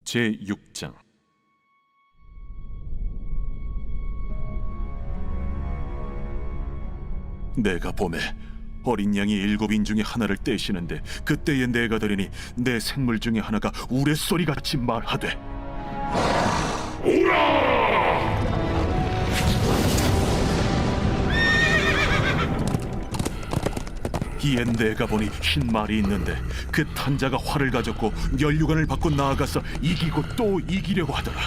제6장. 내가 보매 어린 양이 7인 중에 하나를 떼시는데, 그때에 내가 들으니 내 생물 중에 하나가 우레소리같이 말하되, 오라! 이에 내가 보니 흰 말이 있는데, 그 탄자가 활을 가졌고 면류관을 받고 나아가서 이기고 또 이기려고 하더라.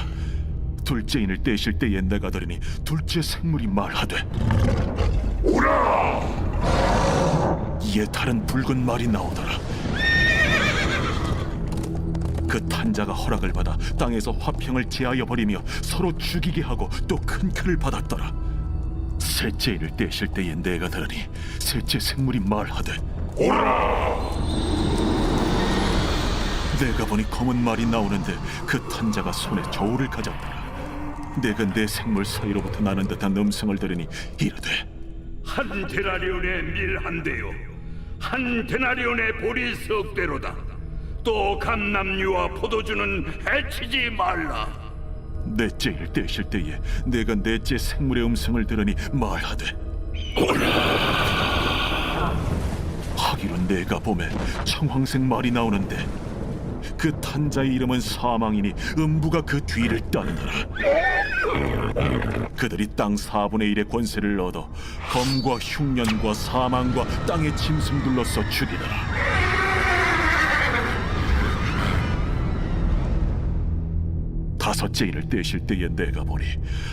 둘째 인을 떼실 때에 내가 들으니 둘째 생물이 말하되, 오라! 이에 다른 붉은 말이 나오더라. 그 탄자가 허락을 받아 땅에서 화평을 제하여 버리며 서로 죽이게 하고 또 큰 칼을 받았더라. 셋째 인을 떼실 때에 내가 들으니 셋째 생물이 말하되, 오라! 내가 보니 검은 말이 나오는데, 그 탄자가 손에 저울을 가졌더라. 내가 내 생물 사이로부터 나는 듯한 음성을 들으니 이르되, 한 데나리온의 밀 한 대요, 한 데나리온의 보리 석 대로다. 또 감람류와 포도주는 해치지 말라. 넷째 인을 떼실 때에 내가 넷째 생물의 음성을 들으니 말하되, 오라! 하기로 내가 보매 청황색 말이 나오는데, 그 탄자의 이름은 사망이니 음부가 그 뒤를 따르더라. 그들이 땅 4분의 1의 권세를 얻어 검과 흉년과 사망과 땅의 짐승들로서 죽이더라. 다섯째 인을 떼실 때에 내가 보니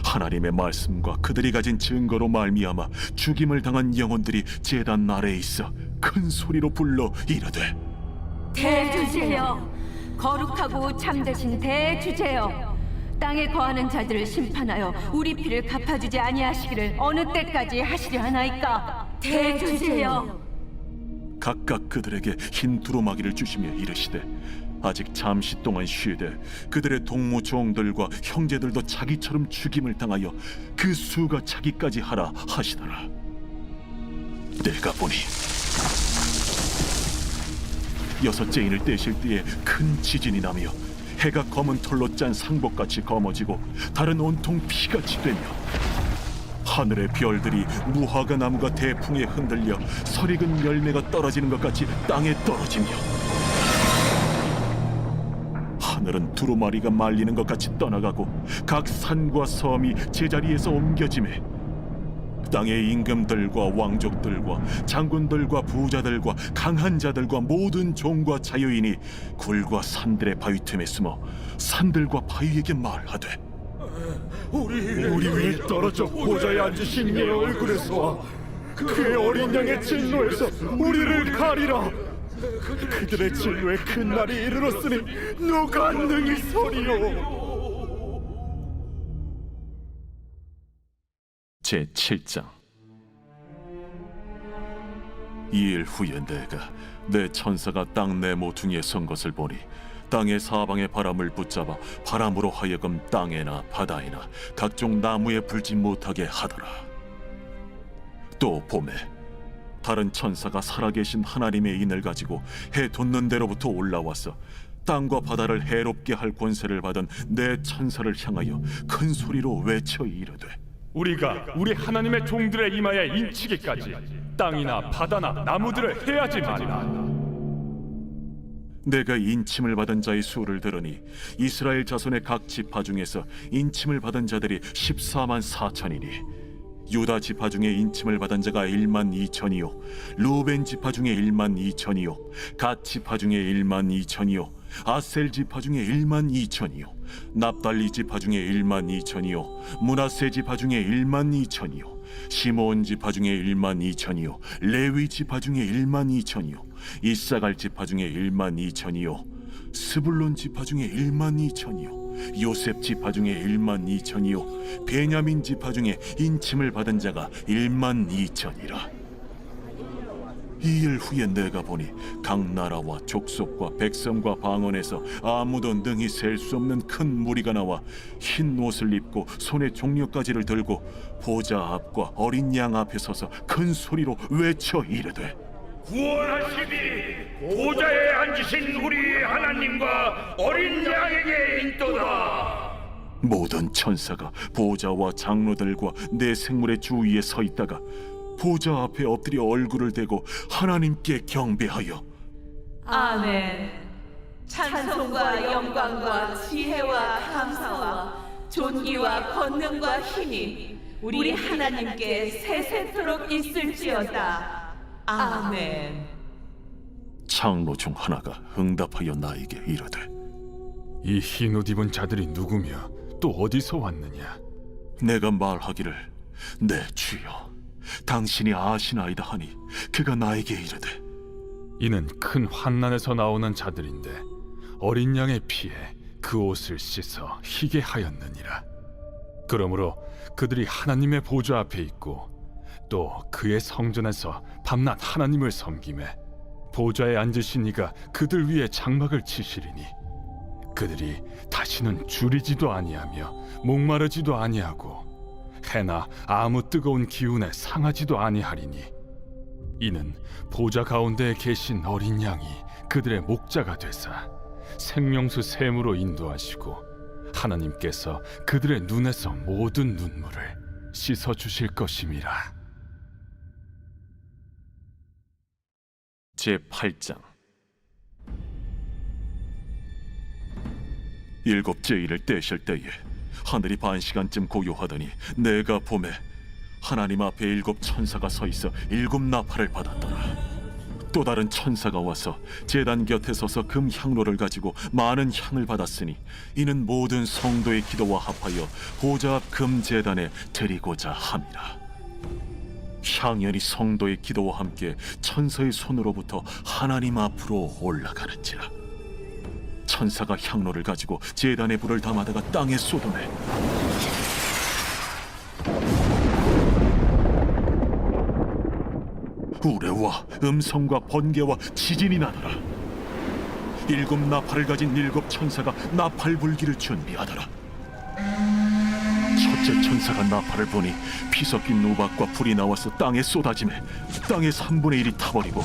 하나님의 말씀과 그들이 가진 증거로 말미암아 죽임을 당한 영혼들이 제단 아래에 있어 큰 소리로 불러 이르되, 대주제여, 거룩하고 참되신 대주제여, 땅에 거하는 자들을 심판하여 우리 피를 갚아주지 아니하시기를 어느 때까지 하시려 하나이까. 대주제여. 각각 그들에게 흰 두루마기를 주시며 이르시되, 아직 잠시 동안 쉬되 그들의 동무 종들과 형제들도 자기처럼 죽임을 당하여 그 수가 차기까지 하라 하시더라. 내가 보니 여섯째 인을 떼실 때에 큰 지진이 나며 해가 검은 털로 짠 상복같이 검어지고 달은 온통 피같이 되며 하늘의 별들이 무화과 나무가 대풍에 흔들려 설익은 열매가 떨어지는 것 같이 땅에 떨어지며 하늘은 두루마리가 말리는 것 같이 떠나가고 각 산과 섬이 제자리에서 옮겨지매 땅의 임금들과 왕족들과 장군들과 부자들과 강한 자들과 모든 종과 자유인이 굴과 산들의 바위 틈에 숨어 산들과 바위에게 말하되, 우리 위에 떨어져 보좌에 앉으신 이의 얼굴에서와 그의 어린 양의 진노에서 우리를 가리라. 그들의 진노의 큰 날이 이르렀으니 누가 능히 서리요. 제7장. 이일 후에 내가 내 천사가 땅 내 모퉁이에 선 것을 보니, 땅의 사방의 바람을 붙잡아 바람으로 하여금 땅에나 바다에나 각종 나무에 불지 못하게 하더라. 또 보매 다른 천사가 살아계신 하나님의 인을 가지고 해 돋는 데로부터 올라와서 땅과 바다를 해롭게 할 권세를 받은 내 천사를 향하여 큰 소리로 외쳐 이르되, 우리가 우리 하나님의 종들의 이마에 인치기까지 땅이나 바다나 나무들을 해하지 말라. 내가 인침을 받은 자의 수를 들으니 이스라엘 자손의 각 지파 중에서 인침을 받은 자들이 14만 4천이니 유다 지파 중에 인침을 받은 자가 1만 2천이요 루벤 지파 중에 1만 2천이요 갓 지파 중에 1만 2천이요 아셀 지파 중에 1만 2천이요 납달리 지파 중에 1만 2천이요 므낫세 지파 중에 1만 2천이요 시므온 지파 중에 1만 2천이요 레위 지파 중에 1만 2천이요 이사갈 지파 중에 1만 2천이요 스불론 지파 중에 1만 2천이요 요셉 지파 중에 1만 2천이요 베냐민 지파 중에 인침을 받은 자가 1만 2천이라. 이 일 후에 내가 보니 각 나라와 족속과 백성과 방언에서 아무도 능히 셀 수 없는 큰 무리가 나와 흰 옷을 입고 손에 종려가지를 들고 보좌 앞과 어린 양 앞에 서서 큰 소리로 외쳐 이르되, 구원하시니 보좌에 앉으신 우리 하나님과 어린 양에게 있도다. 모든 천사가 보좌와 장로들과 내 생물의 주위에 서 있다가 보좌 앞에 엎드려 얼굴을 대고 하나님께 경배하여 아멘. 찬송과 영광과 지혜와 감사와 존귀와 권능과 힘이 우리 하나님께 세세토록 있을지어다. 아멘. 장로 중 하나가 응답하여 나에게 이르되 이 흰 옷 입은 자들이 누구며 또 어디서 왔느냐? 내가 말하기를 내 주여 당신이 아시나이다 하니 그가 나에게 이르되 이는 큰 환난에서 나오는 자들인데 어린 양의 피에 그 옷을 씻어 희게 하였느니라. 그러므로 그들이 하나님의 보좌 앞에 있고 또 그의 성전에서 밤낮 하나님을 섬기매 보좌에 앉으신 이가 그들 위에 장막을 치시리니 그들이 다시는 줄이지도 아니하며 목마르지도 아니하고 해나 아무 뜨거운 기운에 상하지도 아니하리니 이는 보좌 가운데에 계신 어린 양이 그들의 목자가 되사 생명수 샘으로 인도하시고 하나님께서 그들의 눈에서 모든 눈물을 씻어 주실 것임이라. 제8장 일곱째 일을 떼실 때에 하늘이 반시간쯤 고요하더니 내가 보매 하나님 앞에 일곱 천사가 서 있어 일곱 나팔을 받았더라. 또 다른 천사가 와서 제단 곁에 서서 금 향로를 가지고 많은 향을 받았으니 이는 모든 성도의 기도와 합하여 보좌 앞 금 제단에 드리고자 함이라. 향연이 성도의 기도와 함께 천사의 손으로부터 하나님 앞으로 올라가는지라. 천사가 향로를 가지고 제단에 불을 담아다가 땅에 쏟아내 우레와 음성과 번개와 지진이 나더라. 일곱 나팔을 가진 일곱 천사가 나팔 불기를 준비하더라. 첫째 천사가 나팔을 보니 피 섞인 우박과 불이 나와서 땅에 쏟아지매 땅의 3분의 1이 타버리고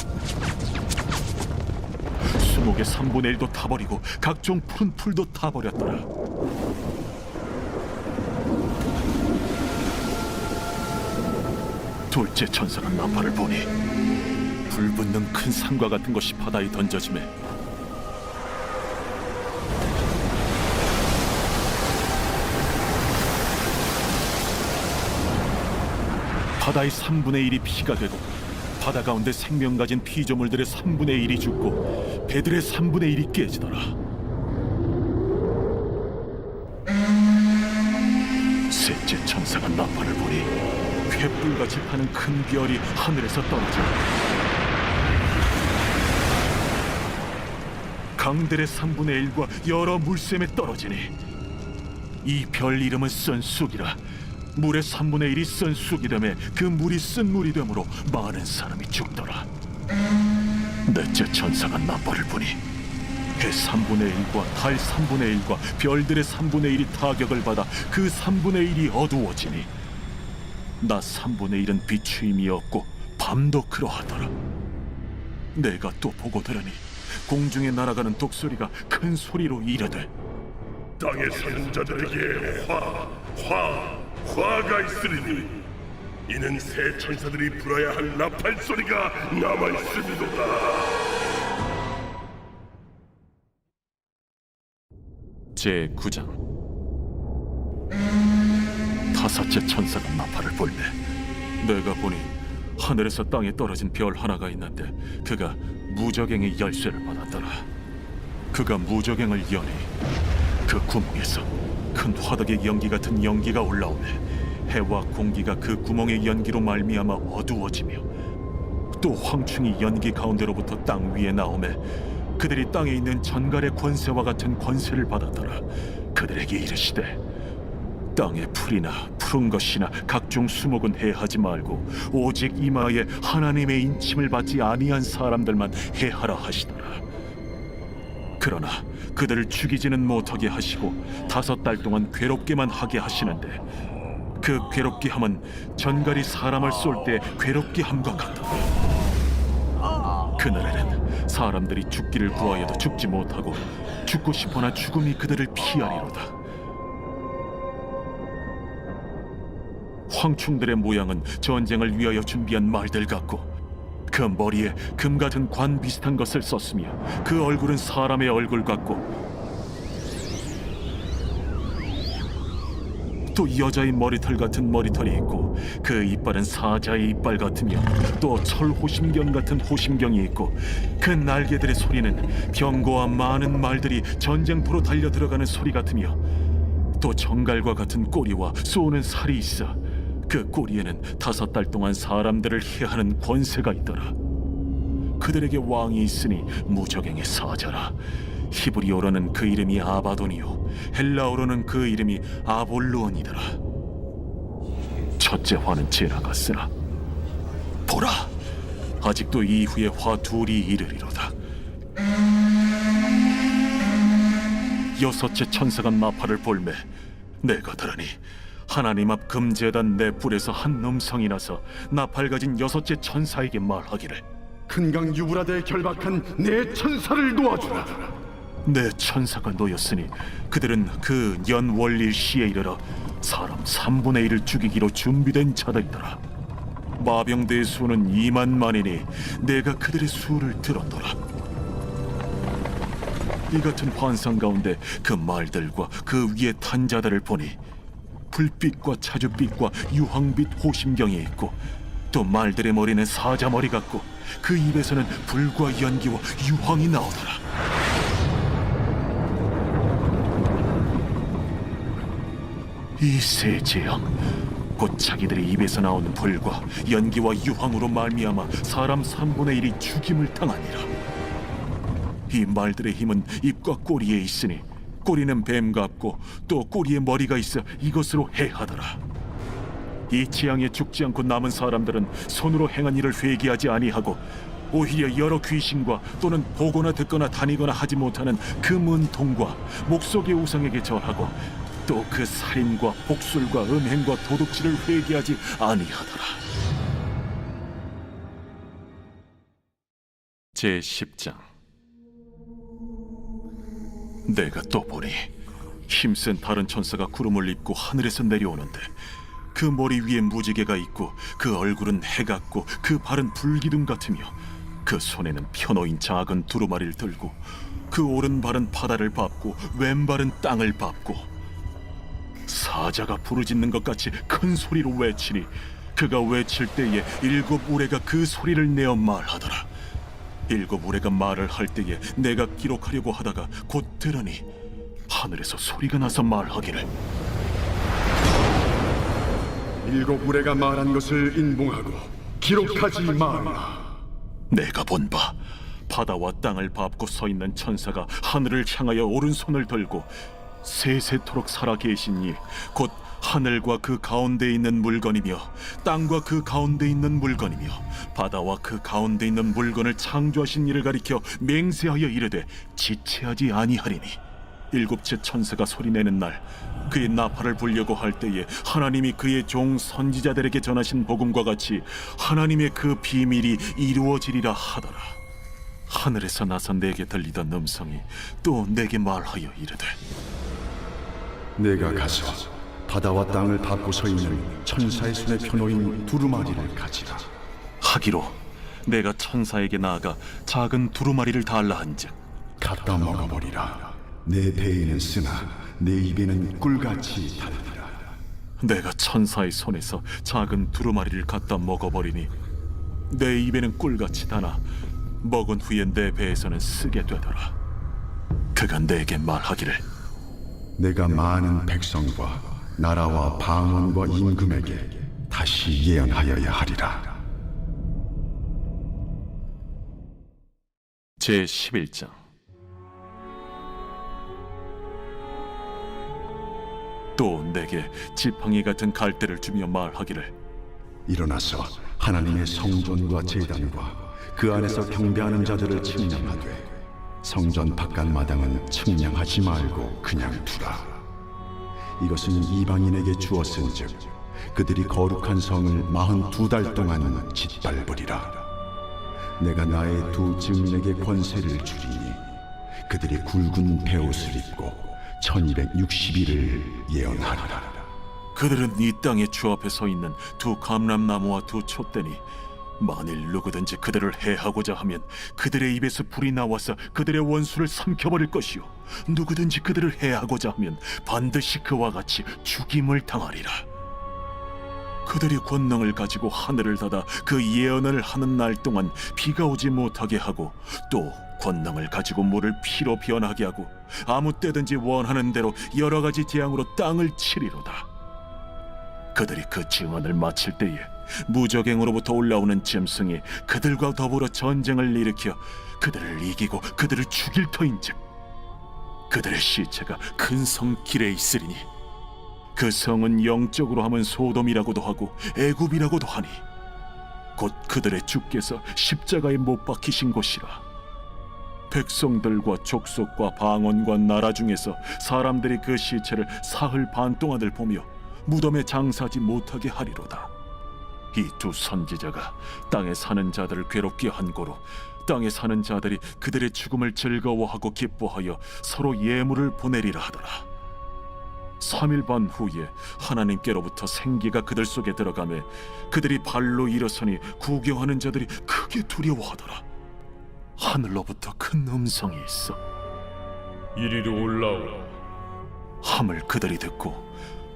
수목의 3분의 1도 타버리고 각종 푸른 풀도 타버렸더라. 둘째 천사가 나팔을 보니 불붙는 큰 산과 같은 것이 바다에 던져지매 바다의 3분의 1이 피가 되고 바다 가운데 생명 가진 피조물들의 3분의 1이 죽고 배들의 3분의 1이 깨지더라. 셋째 천사가 나팔을 보니 횃불같이 타는 큰 별이 하늘에서 떨어져 강들의 3분의 1과 여러 물샘에 떨어지니 이 별 이름은 쓴쑥이라. 물의 3분의 1이 쓴 쑥이 되매 그 물이 쓴 물이 되므로 많은 사람이 죽더라. 넷째 천사가 나팔을 보니 해 3분의 1과 달 3분의 1과 별들의 3분의 1이 타격을 받아 그 3분의 1이 어두워지니 낮 3분의 1은 비추임이 없고 밤도 그러하더라. 내가 또 보고 들으니 공중에 날아가는 독소리가 큰 소리로 이르되 땅에 사는 자들에게 화가 있으리니 이는 새 천사들이 불어야 할 나팔 소리가 남아 있음이로다. 제9장 다섯째 천사가 나팔을 불매 내가 보니 하늘에서 땅에 떨어진 별 하나가 있는데 그가 무저갱의 열쇠를 받았더라. 그가 무저갱을 여니 그 구멍에서 큰 화덕의 연기 같은 연기가 올라오매 해와 공기가 그 구멍의 연기로 말미암아 어두워지며 또 황충이 연기 가운데로부터 땅 위에 나오매 그들이 땅에 있는 전갈의 권세와 같은 권세를 받았더라. 그들에게 이르시되 땅의 풀이나 푸른 것이나 각종 수목은 해하지 말고 오직 이마에 하나님의 인침을 받지 아니한 사람들만 해하라 하시더라. 그러나 그들을 죽이지는 못하게 하시고 5달 동안 괴롭게만 하게 하시는데 그 괴롭게 함은 전갈이 사람을 쏠 때 괴롭게 함과 같더라. 그날에는 사람들이 죽기를 구하여도 죽지 못하고 죽고 싶어나 죽음이 그들을 피하리로다. 황충들의 모양은 전쟁을 위하여 준비한 말들 같고 그 머리에 금 같은 관 비슷한 것을 썼으며 그 얼굴은 사람의 얼굴 같고 또 여자의 머리털 같은 머리털이 있고 그 이빨은 사자의 이빨 같으며 또 철호심경 같은 호심경이 있고 그 날개들의 소리는 병거와 많은 말들이 전쟁터로 달려 들어가는 소리 같으며 또 정갈과 같은 꼬리와 쏘는 살이 있어 그 꼬리에는 5달 동안 사람들을 해하는 권세가 있더라. 그들에게 왕이 있으니 무적행의 사자라. 히브리어로는 그 이름이 아바돈이요 헬라어로는 그 이름이 아볼루온이더라. 첫째 화는 지나갔으나 보라, 아직도 이후에 화 둘이 이르리로다. 여섯째 천사가 나팔을 불매 내가 들으니 하나님 앞 금제단 내 뿔에서 한 음성이 나서 나팔 가진 여섯째 천사에게 말하기를 큰강 유브라데에 결박한 내 천사를 놓아주라. 내 천사가 놓였으니 그들은 그 연월일 시에 이르러 사람 3분의 1을 죽이기로 준비된 자들이더라. 마병대의 수는 2만만이니 내가 그들의 수를 들었더라. 이 같은 환상 가운데 그 말들과 그 위에 탄 자들을 보니 불빛과 차주빛과 유황빛 호심경이 있고 또 말들의 머리는 사자 머리 같고 그 입에서는 불과 연기와 유황이 나오더라. 이 세 재앙 곧 자기들의 입에서 나오는 불과 연기와 유황으로 말미암아 사람 3분의 1이 죽임을 당하니라. 이 말들의 힘은 입과 꼬리에 있으니 꼬리는 뱀 같고 또 꼬리에 머리가 있어 이것으로 해하더라. 이 재앙에 죽지 않고 남은 사람들은 손으로 행한 일을 회개하지 아니하고 오히려 여러 귀신과 또는 보거나 듣거나 다니거나 하지 못하는 그 문통과 목석의 우상에게 절하고 또 그 살인과 복술과 음행과 도둑질을 회개하지 아니하더라. 제10장. 내가 또 보니 힘센 다른 천사가 구름을 입고 하늘에서 내려오는데 그 머리 위에 무지개가 있고 그 얼굴은 해 같고 그 발은 불기둥 같으며 그 손에는 펴놓인 작은 두루마리를 들고 그 오른발은 바다를 밟고 왼발은 땅을 밟고 사자가 부르짖는 것 같이 큰 소리로 외치니 그가 외칠 때에 7 우레가 그 소리를 내어 말하더라. 7 우레가 말을 할 때에 내가 기록하려고 하다가 곧 들으니 하늘에서 소리가 나서 말하기를 7 우레가 말한 것을 인봉하고 기록하지 말라. 내가 본 바 바다와 땅을 밟고 서 있는 천사가 하늘을 향하여 오른손을 들고 세세토록 살아계신 이 곧 하늘과 그 가운데 있는 물건이며 땅과 그 가운데 있는 물건이며 바다와 그 가운데 있는 물건을 창조하신 이를 가리켜 맹세하여 이르되 지체하지 아니하리니 7째 천사가 소리내는 날 그의 나팔을 불려고 할 때에 하나님이 그의 종 선지자들에게 전하신 복음과 같이 하나님의 그 비밀이 이루어지리라 하더라. 하늘에서 나서 내게 들리던 음성이 또 내게 말하여 이르되 내가 가서 바다와 땅을 밟고 서 있는 천사의 손에 펴놓인 두루마리를 가지라. 하기로 내가 천사에게 나아가 작은 두루마리를 달라 한즉 갖다 먹어버리라. 내 배에는 쓰나 내 입에는 꿀같이 달리라. 내가 천사의 손에서 작은 두루마리를 갖다 먹어버리니 내 입에는 꿀같이 다나 먹은 후에 내 배에서는 쓰게 되더라. 그가 내게 말하기를 내가 많은 백성과 나라와 방언과 임금에게 다시 예언하여야 하리라. 제11장. 또 내게 지팡이 같은 갈대를 주며 말하기를 일어나서 하나님의 성전과 제단과 그 안에서 경배하는 자들을 측량하되 성전 바깥 마당은 측량하지 말고 그냥 두라. 이것은 이방인에게 주었은즉 그들이 거룩한 성을 42달 동안 짓밟으리라. 내가 나의 두 증인에게 권세를 주리니 그들이 굵은 베옷을 입고 1260일을 예언하리라. 그들은 이 땅의 주 앞에 서 있는 두 감람나무와 두 촛대니 만일 누구든지 그들을 해하고자 하면 그들의 입에서 불이 나와서 그들의 원수를 삼켜버릴 것이요 누구든지 그들을 해하고자 하면 반드시 그와 같이 죽임을 당하리라. 그들이 권능을 가지고 하늘을 닫아 그 예언을 하는 날 동안 비가 오지 못하게 하고 또 권능을 가지고 물을 피로 변하게 하고 아무 때든지 원하는 대로 여러 가지 재앙으로 땅을 치리로다. 그들이 그 증언을 마칠 때에 무적행으로부터 올라오는 짐승이 그들과 더불어 전쟁을 일으켜 그들을 이기고 그들을 죽일 터인즉 그들의 시체가 큰 성 길에 있으리니 그 성은 영적으로 하면 소돔이라고도 하고 애굽이라고도 하니 곧 그들의 주께서 십자가에 못 박히신 곳이라. 백성들과 족속과 방언과 나라 중에서 사람들이 그 시체를 사흘 반 동안을 보며 무덤에 장사하지 못하게 하리로다. 이 두 선지자가 땅에 사는 자들을 괴롭게 한 고로 땅에 사는 자들이 그들의 죽음을 즐거워하고 기뻐하여 서로 예물을 보내리라 하더라. 3일 반 후에 하나님께로부터 생기가 그들 속에 들어가매 그들이 발로 일어서니 구경하는 자들이 크게 두려워하더라. 하늘로부터 큰 음성이 있어 이리로 올라오라. 함을 그들이 듣고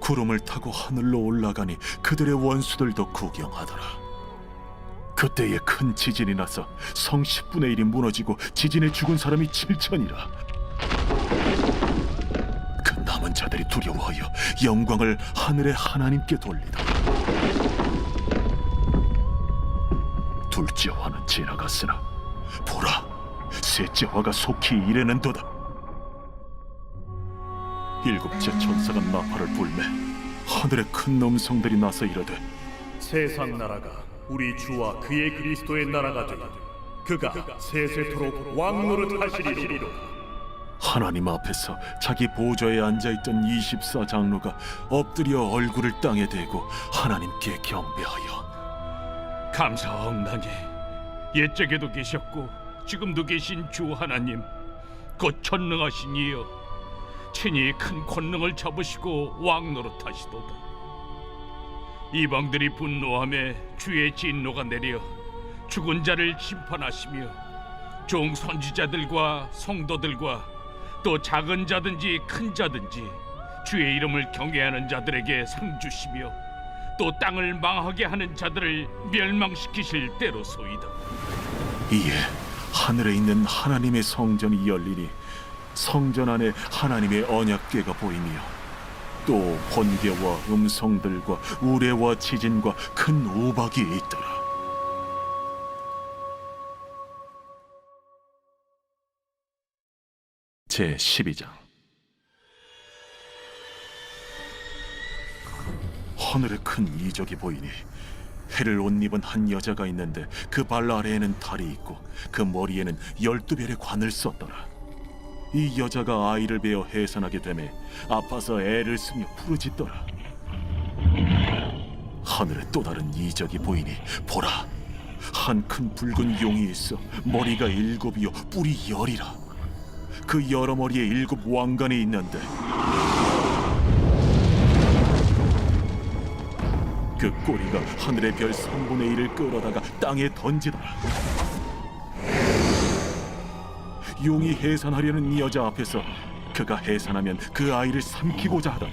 구름을 타고 하늘로 올라가니 그들의 원수들도 구경하더라. 그때에 큰 지진이 나서 성 10분의 1이 무너지고 지진에 죽은 사람이 7천이라. 그 남은 자들이 두려워하여 영광을 하늘의 하나님께 돌리더라. 둘째 화는 지나갔으나 보라, 셋째 화가 속히 이르는도다. 일곱째 천사가 나팔을 불매 하늘에 큰 음성들이 나서 이르되 세상 나라가 우리 주와 그의 그리스도의 나라가 되고 그가 세세토록 왕노릇 하시리로다. 하나님 앞에서 자기 보좌에 앉아있던 24장로가 엎드려 얼굴을 땅에 대고 하나님께 경배하여 감사하옵나니 옛적에도 계셨고 지금도 계신 주 하나님 곧 전능하신 이여 친히 큰 권능을 잡으시고 왕노릇하시도다. 이방들이 분노하며 주의 진노가 내려 죽은 자를 심판하시며 종 선지자들과 성도들과 또 작은 자든지 큰 자든지 주의 이름을 경외하는 자들에게 상 주시며 또 땅을 망하게 하는 자들을 멸망시키실 때로소이다. 이에 하늘에 있는 하나님의 성전이 열리니 성전 안에 하나님의 언약궤가 보이며 또 번개와 음성들과 우레와 지진과 큰 우박이 있더라. 제 12장. 하늘에 큰 이적이 보이니 해를 옷 입은 한 여자가 있는데 그 발 아래에는 달이 있고 그 머리에는 12별의 관을 썼더라. 이 여자가 아이를 베어 해산하게 되매 아파서 애를 쓰며 부르짖더라. 하늘에 또 다른 이적이 보이니 보라, 한 큰 붉은 용이 있어 머리가 7이요 뿔이 10이라. 그 여러 머리에 7 왕관이 있는데 그 꼬리가 하늘의 별 3분의 1을 끌어다가 땅에 던지더라. 용이 해산하려는 이 여자 앞에서 그가 해산하면 그 아이를 삼키고자 하더니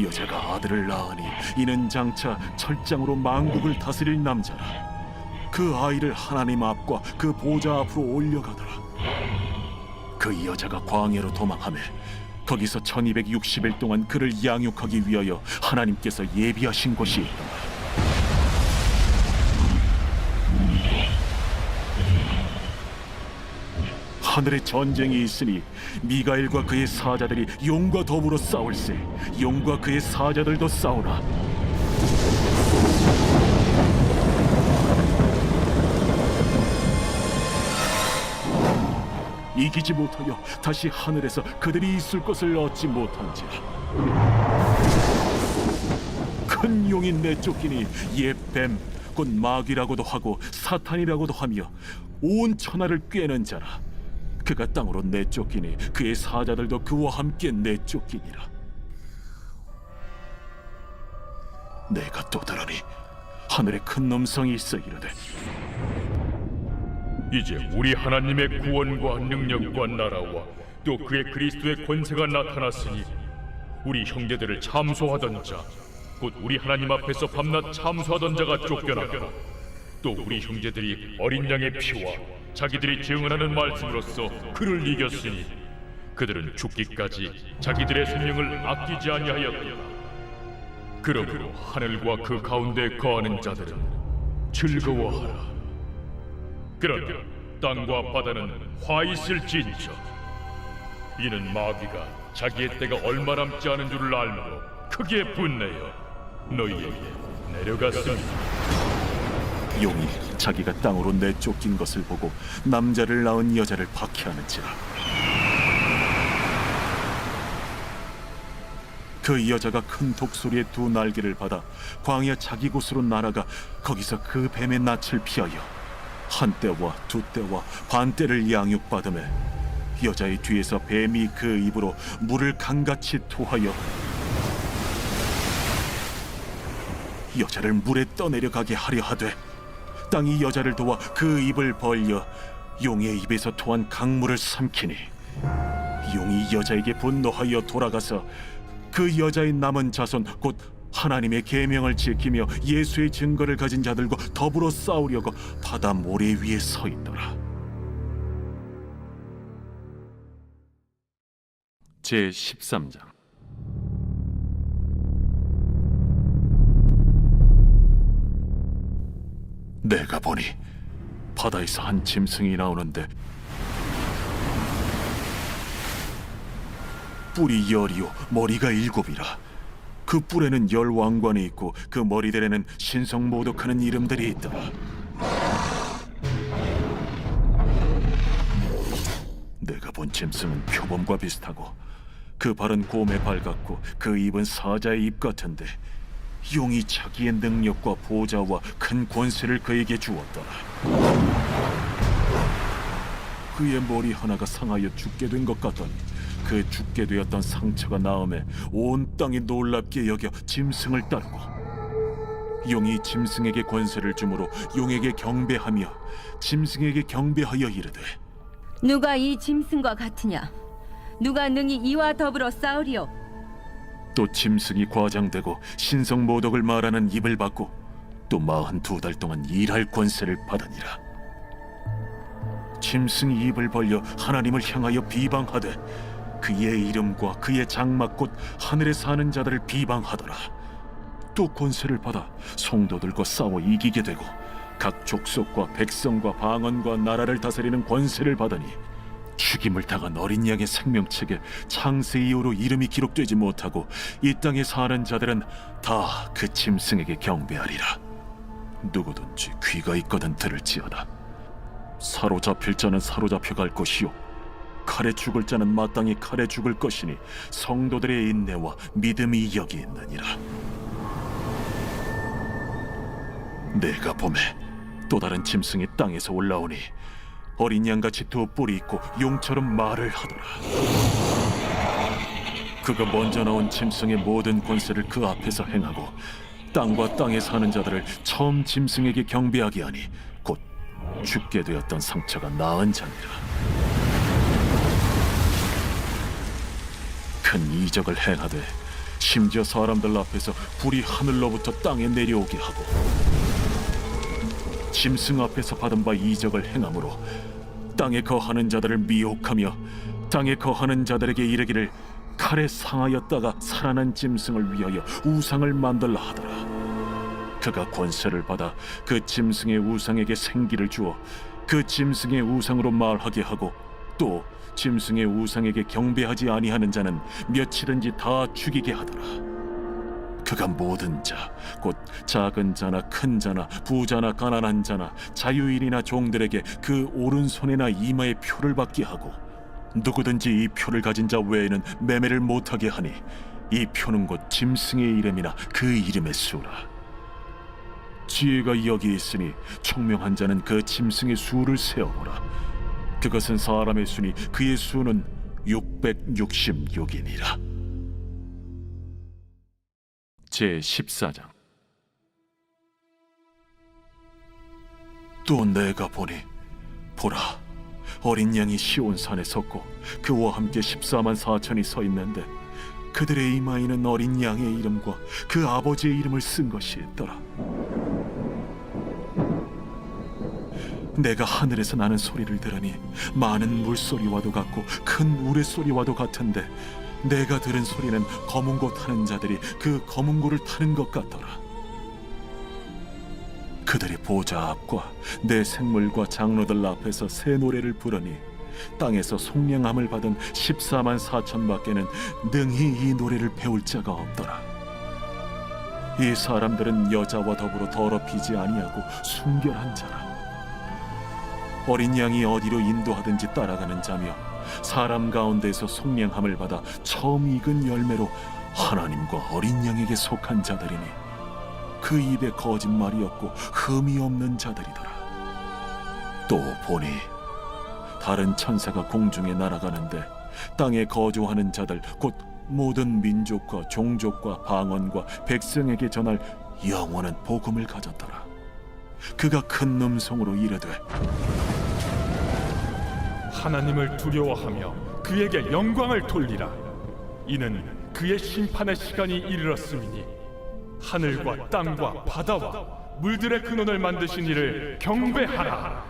여자가 아들을 낳으니 이는 장차 철장으로 만국을 다스릴 남자라. 그 아이를 하나님 앞과 그 보좌 앞으로 올려가더라. 그 여자가 광야로 도망하며 거기서 1260일 동안 그를 양육하기 위하여 하나님께서 예비하신 곳이 있더라. 하늘에 전쟁이 있으니 미가엘과 그의 사자들이 용과 더불어 싸울세. 용과 그의 사자들도 싸우나 이기지 못하여 다시 하늘에서 그들이 있을 것을 얻지 못한지라. 큰 용이 내쫓기니 옛 뱀, 곧 마귀라고도 하고 사탄이라고도 하며 온 천하를 꿰는 자라. 그가 땅으로 내쫓기니 그의 사자들도 그와 함께 내쫓기니라. 내가 또 들으니 하늘에 큰 음성이 있어 이르되, 이제 우리 하나님의 구원과 능력과 나라와 또 그의 그리스도의 권세가 나타났으니 우리 형제들을 참소하던 자, 곧 우리 하나님 앞에서 밤낮 참소하던 자가 쫓겨나고 또 우리 형제들이 어린 양의 피와 자기들이 증언하는 말씀으로써 그를 이겼으니 그들은 죽기까지 자기들의 생명을 아끼지 아니하였다. 그러므로 하늘과 그 가운데 거하는 자들은 즐거워하라. 그러나 땅과 바다는 화 있을진저. 이는 마귀가 자기의 때가 얼마 남지 않은 줄을 알므로 크게 분내어 너희에게 내려갔습니다. 용이 자기가 땅으로 내쫓긴 것을 보고 남자를 낳은 여자를 박해하는지라. 그 여자가 큰 독소리의 두 날개를 받아 광야 자기 곳으로 날아가 거기서 그 뱀의 낯을 피하여 한때와 두때와 반때를 양육받으매 여자의 뒤에서 뱀이 그 입으로 물을 강같이 토하여 여자를 물에 떠내려가게 하려 하되 땅이 여자를 도와 그 입을 벌려 용의 입에서 토한 강물을 삼키니 용이 여자에게 분노하여 돌아가서 그 여자의 남은 자손 곧 하나님의 계명을 지키며 예수의 증거를 가진 자들과 더불어 싸우려고 바다 모래 위에 서 있더라. 제 13장. 내가 보니 바다에서 한 짐승이 나오는데 뿔이 10이요 머리가 7이라. 그 뿔에는 10왕관이 있고 그 머리들에는 신성모독하는 이름들이 있더라. 내가 본 짐승은 표범과 비슷하고 그 발은 곰의 발 같고 그 입은 사자의 입 같은데 용이 자기의 능력과 보좌와 큰 권세를 그에게 주었더라. 그의 머리 하나가 상하여 죽게 된 것 같더니 그 죽게 되었던 상처가 나음에 온 땅이 놀랍게 여겨 짐승을 따르고 용이 짐승에게 권세를 주므로 용에게 경배하며 짐승에게 경배하여 이르되, 누가 이 짐승과 같으냐? 누가 능히 이와 더불어 싸우리요? 또 짐승이 과장되고 신성모독을 말하는 입을 받고 또 42달 동안 일할 권세를 받으니라. 짐승이 입을 벌려 하나님을 향하여 비방하되 그의 이름과 그의 장막 곧 하늘에 사는 자들을 비방하더라. 또 권세를 받아 성도들과 싸워 이기게 되고 각 족속과 백성과 방언과 나라를 다스리는 권세를 받으니 죽임을 당한 어린 양의 생명책에 창세 이후로 이름이 기록되지 못하고 이 땅에 사는 자들은 다 그 짐승에게 경배하리라. 누구든지 귀가 있거든 들을지어다. 사로잡힐 자는 사로잡혀 갈 것이요 칼에 죽을 자는 마땅히 칼에 죽을 것이니 성도들의 인내와 믿음이 여기 있느니라. 내가 보매 또 다른 짐승이 땅에서 올라오니 어린 양같이 두 뿔이 있고 용처럼 말을 하더라. 그가 먼저 나온 짐승의 모든 권세를 그 앞에서 행하고 땅과 땅에 사는 자들을 처음 짐승에게 경배하게 하니 곧 죽게 되었던 상처가 나은 자니라. 큰 이적을 행하되 심지어 사람들 앞에서 불이 하늘로부터 땅에 내려오게 하고 짐승 앞에서 받은 바 이적을 행함으로 땅에 거하는 자들을 미혹하며 땅에 거하는 자들에게 이르기를 칼에 상하였다가 살아난 짐승을 위하여 우상을 만들라 하더라. 그가 권세를 받아 그 짐승의 우상에게 생기를 주어 그 짐승의 우상으로 말하게 하고 또 짐승의 우상에게 경배하지 아니하는 자는 며칠든지 다 죽이게 하더라. 그가 모든 자, 곧 작은 자나 큰 자나 부자나 가난한 자나 자유인이나 종들에게 그 오른손이나 이마에 표를 받게 하고 누구든지 이 표를 가진 자 외에는 매매를 못하게 하니 이 표는 곧 짐승의 이름이나 그 이름의 수라. 지혜가 여기 있으니 총명한 자는 그 짐승의 수를 세어보라. 그것은 사람의 수니 그의 수는 666이니라. 제14장. 또 내가 보니 보라, 어린 양이 시온산에 섰고 그와 함께 14만 4천이 서 있는데 그들의 이마에는 어린 양의 이름과 그 아버지의 이름을 쓴 것이 있더라. 내가 하늘에서 나는 소리를 들으니 많은 물소리와도 같고 큰 우레소리와도 같은데 내가 들은 소리는 검은 고 타는 자들이 그 검은 고를 타는 것 같더라. 그들이 보좌 앞과 내 생물과 장로들 앞에서 새 노래를 부르니 땅에서 속량함을 받은 14만 4천 밖에는 능히 이 노래를 배울 자가 없더라. 이 사람들은 여자와 더불어 더럽히지 아니하고 순결한 자라. 어린 양이 어디로 인도하든지 따라가는 자며 사람 가운데에서 속량함을 받아 처음 익은 열매로 하나님과 어린 양에게 속한 자들이니 그 입에 거짓말이 없고 흠이 없는 자들이더라. 또 보니 다른 천사가 공중에 날아가는데 땅에 거주하는 자들 곧 모든 민족과 종족과 방언과 백성에게 전할 영원한 복음을 가졌더라. 그가 큰 음성으로 이르되 하나님을 두려워하며 그에게 영광을 돌리라. 이는 그의 심판의 시간이 이르렀음이니 하늘과 땅과 바다와 물들의 근원을 만드신 이를 경배하라.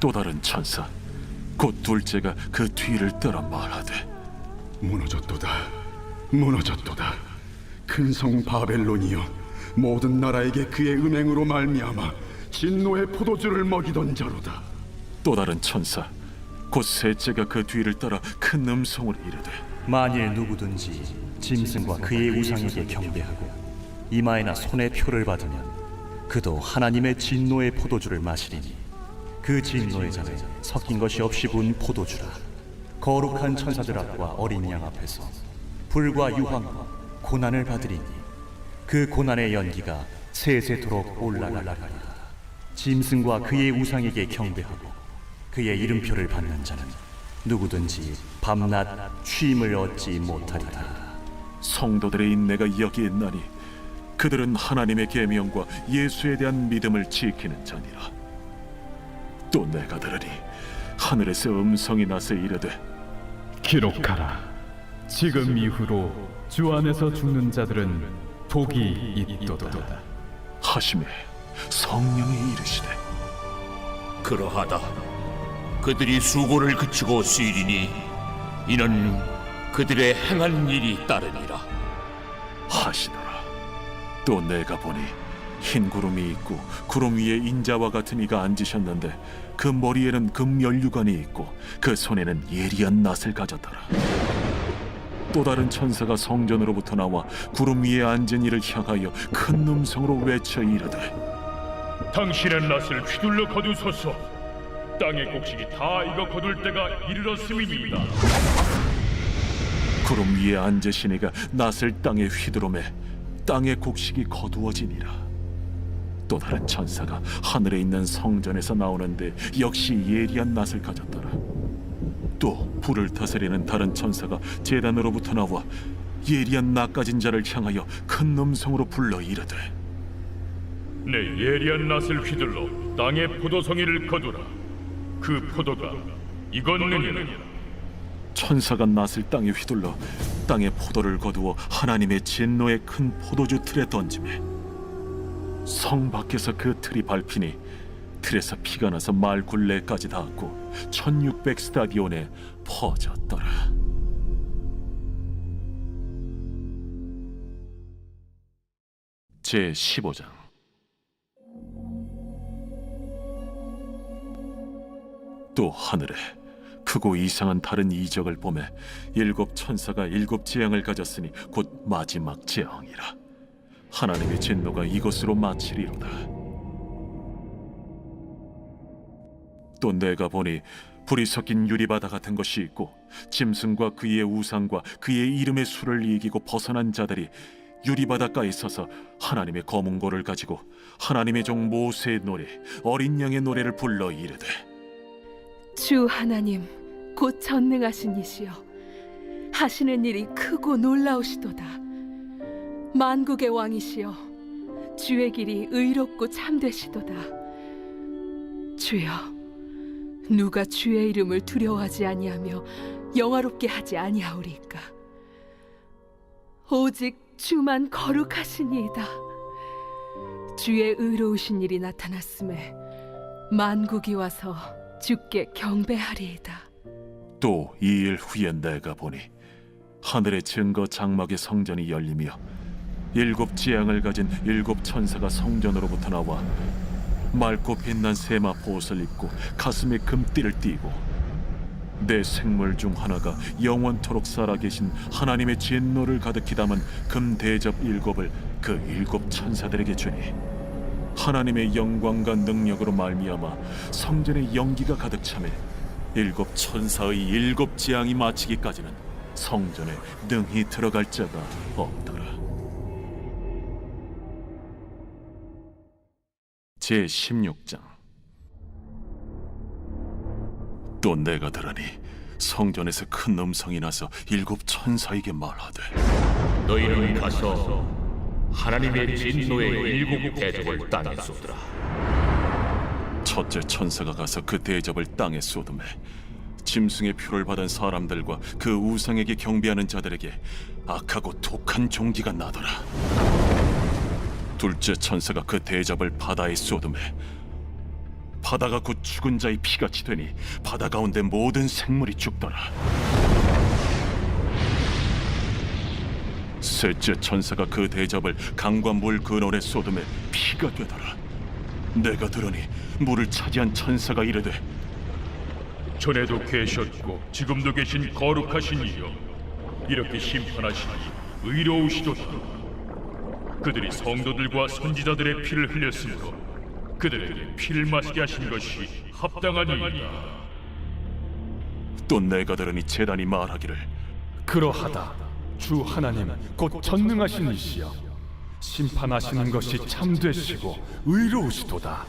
또 다른 천사 곧 둘째가 그 뒤를 따라 말하되 무너졌도다, 무너졌도다. 큰 성 바벨론이여, 모든 나라에게 그의 음행으로 말미암아 진노의 포도주를 먹이던 자로다. 또 다른 천사 곧 셋째가 그 뒤를 따라 큰 음성으로 이르되 만일 누구든지 짐승과 그의 우상에게 경배하고 이마에나 손에 표를 받으면 그도 하나님의 진노의 포도주를 마시리니 그 진노의 잔은 섞인 것이 없이 부은 포도주라. 거룩한 천사들 앞과 어린 양 앞에서 불과 유황과 고난을 받으리니 그 고난의 연기가 세세토록 올라가리라. 짐승과 그의 우상에게 경배하고 그의 이름표를 받는 자는 누구든지 밤낮 쉼을 얻지 못하리라. 성도들의 인내가 여기 있나니 그들은 하나님의 계명과 예수에 대한 믿음을 지키는 자니라. 또 내가 들으니 하늘에서 음성이 나서 이르되 기록하라. 지금 이후로 주 안에서 죽는 자들은 복이 있도다. 하심에 성령이 이르시되 그러하다. 그들이 수고를 그치고 쉬리니 이는 그들의 행한 일이 따르니라 하시더라. 또 내가 보니 흰 구름이 있고 구름 위에 인자와 같은 이가 앉으셨는데 그 머리에는 금연류관이 있고 그 손에는 예리한 낫을 가졌더라. 또 다른 천사가 성전으로부터 나와 구름 위에 앉은 이를 향하여 큰 음성으로 외쳐 이르되 당신의 낫을 휘둘러 거두소서. 땅의 곡식이 다 익어 거둘 때가 이르렀음이니이다. 구름 위에 앉으신 이가 낫을 땅에 휘두르매 땅의 곡식이 거두어지니라. 또 다른 천사가 하늘에 있는 성전에서 나오는데 역시 예리한 낫을 가졌더라. 또 불을 다스리는 다른 천사가 제단으로부터 나와 예리한 낫 가진 자를 향하여 큰 음성으로 불러 이르되 내 예리한 낫을 휘둘러 땅의 포도송이를 거두라. 그 포도가 익었느니라. 천사가 낫을 땅에 휘둘러 땅의 포도를 거두어 하나님의 진노의 큰 포도주 틀에 던지매 성 밖에서 그 틀이 밟히니 틀에서 피가 나서 말 굴레까지 닿았고 1600 스타디온에 퍼졌더라. 제15장. 또 하늘에 크고 이상한 다른 이적을 보매 일곱 천사가 일곱 재앙을 가졌으니 곧 마지막 재앙이라. 하나님의 진노가 이것으로 마치리로다. 또 내가 보니 불이 섞인 유리바다 같은 것이 있고 짐승과 그의 우상과 그의 이름의 수를 이기고 벗어난 자들이 유리바닷가에 서서 하나님의 검은고를 가지고 하나님의 종 모세의 노래 어린 양의 노래를 불러 이르되 주 하나님 곧 전능하신 이시여 하시는 일이 크고 놀라우시도다. 만국의 왕이시여 주의 길이 의롭고 참되시도다. 주여 누가 주의 이름을 두려워하지 아니하며 영화롭게 하지 아니하오리까. 오직 주만 거룩하시니이다. 주의 의로우신 일이 나타났음에 만국이 와서 주께 경배하리이다. 또 2일 후에 내가 보니 하늘의 증거 장막의 성전이 열리며 7 지향을 가진 7 천사가 성전으로부터 나와 맑고 빛난 세마 보옷을 입고 가슴에 금띠를 띠고 내 생물 중 하나가 영원토록 살아계신 하나님의 진노를 가득히 담은 금 대접 7을 그 7 천사들에게 주니 하나님의 영광과 능력으로 말미암아 성전에 연기가 가득 차매 7 천사의 7 재앙이 마치기까지는 성전에 능히 들어갈 자가 없더라. 제16장. 또 내가 들으니 성전에서 큰 음성이 나서 7 천사에게 말하되 너희는 가서 하나님의 진노의 7 대접을 땅에 쏟으라. 첫째 천사가 가서 그 대접을 땅에 쏟음에 짐승의 표를 받은 사람들과 그 우상에게 경배하는 자들에게 악하고 독한 종기가 나더라. 둘째 천사가 그 대접을 바다에 쏟음에 바다가 곧 죽은 자의 피같이 되니 바다 가운데 모든 생물이 죽더라. 셋째 천사가 그 대접을 강과 물 근원에 쏟음에 피가 되더라. 내가 들으니 물을 차지한 천사가 이르되 전에도 계셨고 지금도 계신 거룩하신 이여 이렇게 심판하시니 의로우시도다. 그들이 성도들과 선지자들의 피를 흘렸으므로 그들에게 피를 마시게 하신 것이 합당하니이다. 또 내가 들으니 제단이 말하기를 그러하다. 주 하나님 곧 전능하신 이시여 심판하시는 것이 참되시고 의로우시도다.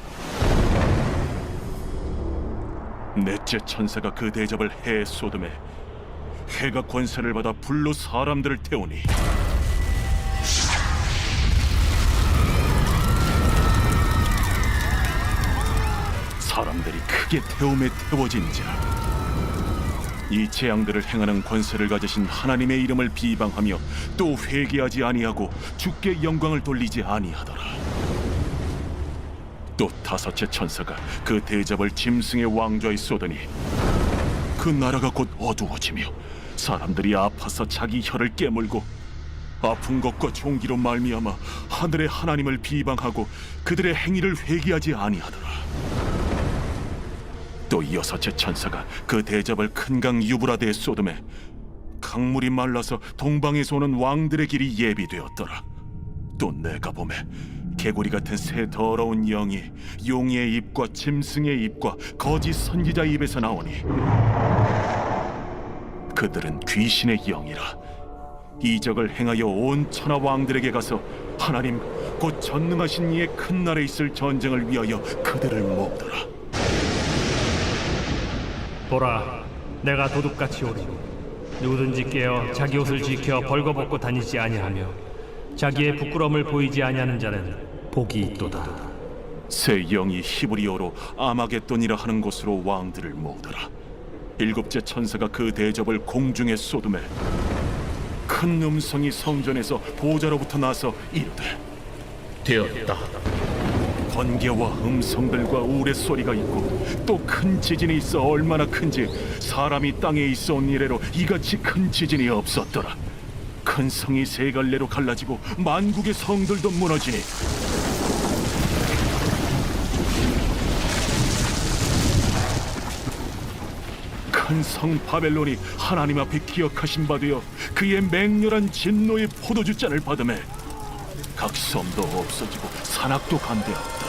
넷째 천사가 그 대접을 해에 쏟음에 해가 권세를 받아 불로 사람들을 태우니 사람들이 크게 태움에 태워진지라. 이 재앙들을 행하는 권세를 가지신 하나님의 이름을 비방하며 또 회개하지 아니하고 주께 영광을 돌리지 아니하더라. 또 다섯째 천사가 그 대접을 짐승의 왕좌에 쏟으니 그 나라가 곧 어두워지며 사람들이 아파서 자기 혀를 깨물고 아픈 것과 종기로 말미암아 하늘의 하나님을 비방하고 그들의 행위를 회개하지 아니하더라. 또 여섯째 천사가 그 대접을 큰 강 유브라데에 쏟음에 강물이 말라서 동방에서 오는 왕들의 길이 예비되었더라. 또 내가 보매 개구리 같은 새 더러운 영이 용의 입과 짐승의 입과 거짓 선지자의 입에서 나오니 그들은 귀신의 영이라. 이적을 행하여 온 천하 왕들에게 가서 하나님 곧 전능하신 이의 큰 날에 있을 전쟁을 위하여 그들을 모으더라. 보라, 내가 도둑같이 오리니 누구든지 깨어 자기 옷을 지켜 벌거벗고 다니지 아니하며 자기의 부끄러움을 보이지 아니하는 자는 복이 있도다. 새 영이 히브리어로 아마겟돈이라 하는 곳으로 왕들을 모으더라. 일곱째 천사가 그 대접을 공중에 쏟음에 큰 음성이 성전에서 보좌로부터 나서 이르되 되었다. 번개와 음성들과 우레소리가 있고 또 큰 지진이 있어 얼마나 큰지 사람이 땅에 있어 온 이래로 이같이 큰 지진이 없었더라. 큰 성이 세 갈래로 갈라지고 만국의 성들도 무너지니 큰 성 바벨론이 하나님 앞에 기억하신 바 되어 그의 맹렬한 진노의 포도주 잔을 받음에 각 섬도 없어지고 산악도 간대하였다.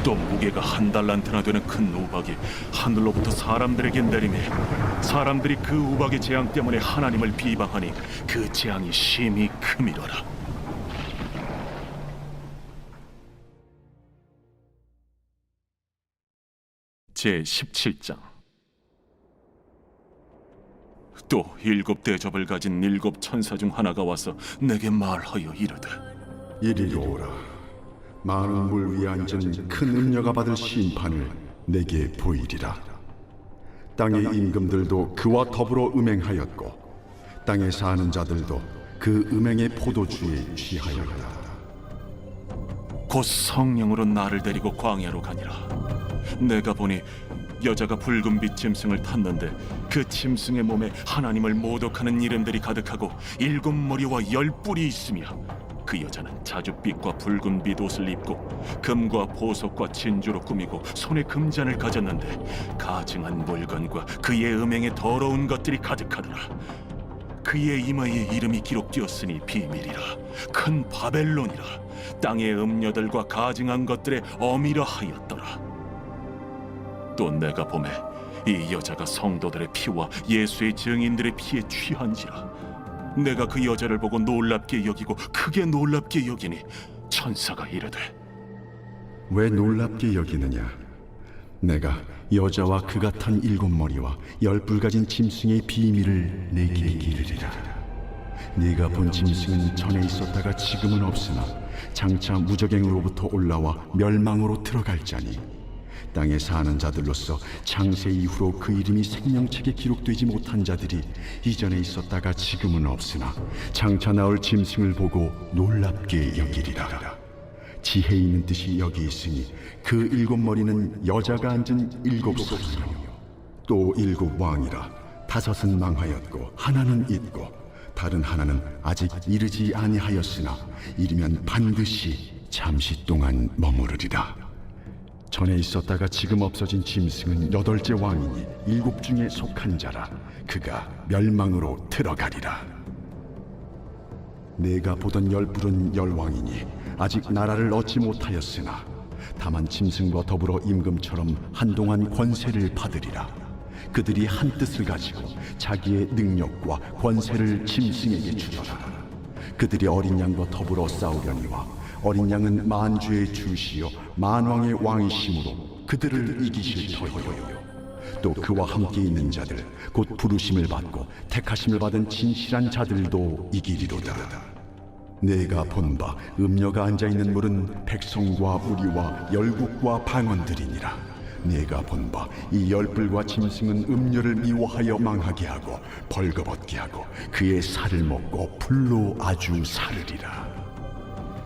또 무게가 1달란트나 되는 큰 우박이 하늘로부터 사람들에게 내리매 사람들이 그 우박의 재앙 때문에 하나님을 비방하니 그 재앙이 심히 크미러라. 제 17장. 또 7 대접을 가진 7 천사 중 하나가 와서 내게 말하여 이르되, 이리로 오라. 많은 물 위에 앉은 큰 음녀가 받을 심판을 내게 보이리라. 땅의 임금들도 그와 더불어 음행하였고 땅에 사는 자들도 그 음행의 포도주에 취하였다. 곧 성령으로 나를 데리고 광야로 가니라. 내가 보니 여자가 붉은빛 짐승을 탔는데 그 짐승의 몸에 하나님을 모독하는 이름들이 가득하고 7 머리와 10 뿔이 있으며 그 여자는 자줏빛과 붉은빛 옷을 입고 금과 보석과 진주로 꾸미고 손에 금잔을 가졌는데 가증한 물건과 그의 음행에 더러운 것들이 가득하더라. 그의 이마에 이름이 기록되었으니 비밀이라. 큰 바벨론이라. 땅의 음녀들과 가증한 것들의 어미라 하였더라. 또 내가 보매 이 여자가 성도들의 피와 예수의 증인들의 피에 취한지라. 내가 그 여자를 보고 놀랍게 여기고 크게 놀랍게 여기니 천사가 이르되, 왜 놀랍게 여기느냐? 내가 여자와 그가 탄 7 머리와 10 뿔 가진 짐승의 비밀을 내게 이르리라. 네가 본 짐승은 전에 있었다가 지금은 없으나 장차 무적행으로부터 올라와 멸망으로 들어갈 자니 땅에 사는 자들로서 창세 이후로 그 이름이 생명책에 기록되지 못한 자들이 이전에 있었다가 지금은 없으나 장차 나올 짐승을 보고 놀랍게 여기리라. 지혜 있는 뜻이 여기 있으니 그 7 머리는 여자가 앉은 7 소이요 또 7 왕이라. 5은 망하였고 하나는 있고 다른 하나는 아직 이르지 아니하였으나 이르면 반드시 잠시 동안 머무르리라. 전에 있었다가 지금 없어진 짐승은 8째 왕이니 7 중에 속한 자라. 그가 멸망으로 들어가리라. 내가 보던 10 뿔은 10 왕이니 아직 나라를 얻지 못하였으나 다만 짐승과 더불어 임금처럼 한동안 권세를 받으리라. 그들이 한 뜻을 가지고 자기의 능력과 권세를 짐승에게 주더라. 그들이 어린 양과 더불어 싸우려니와 어린 양은 만주의 주시요 만왕의 왕이심으로 그들을 이기실 터이요. 또 그와 함께 있는 자들 곧 부르심을 받고 택하심을 받은 진실한 자들도 이기리로다. 내가 본 바 음녀가 앉아있는 물은 백성과 우리와 열국과 방언들이니라. 내가 본 바 이 10 뿔과 짐승은 음녀를 미워하여 망하게 하고 벌거벗게 하고 그의 살을 먹고 불로 아주 사르리라.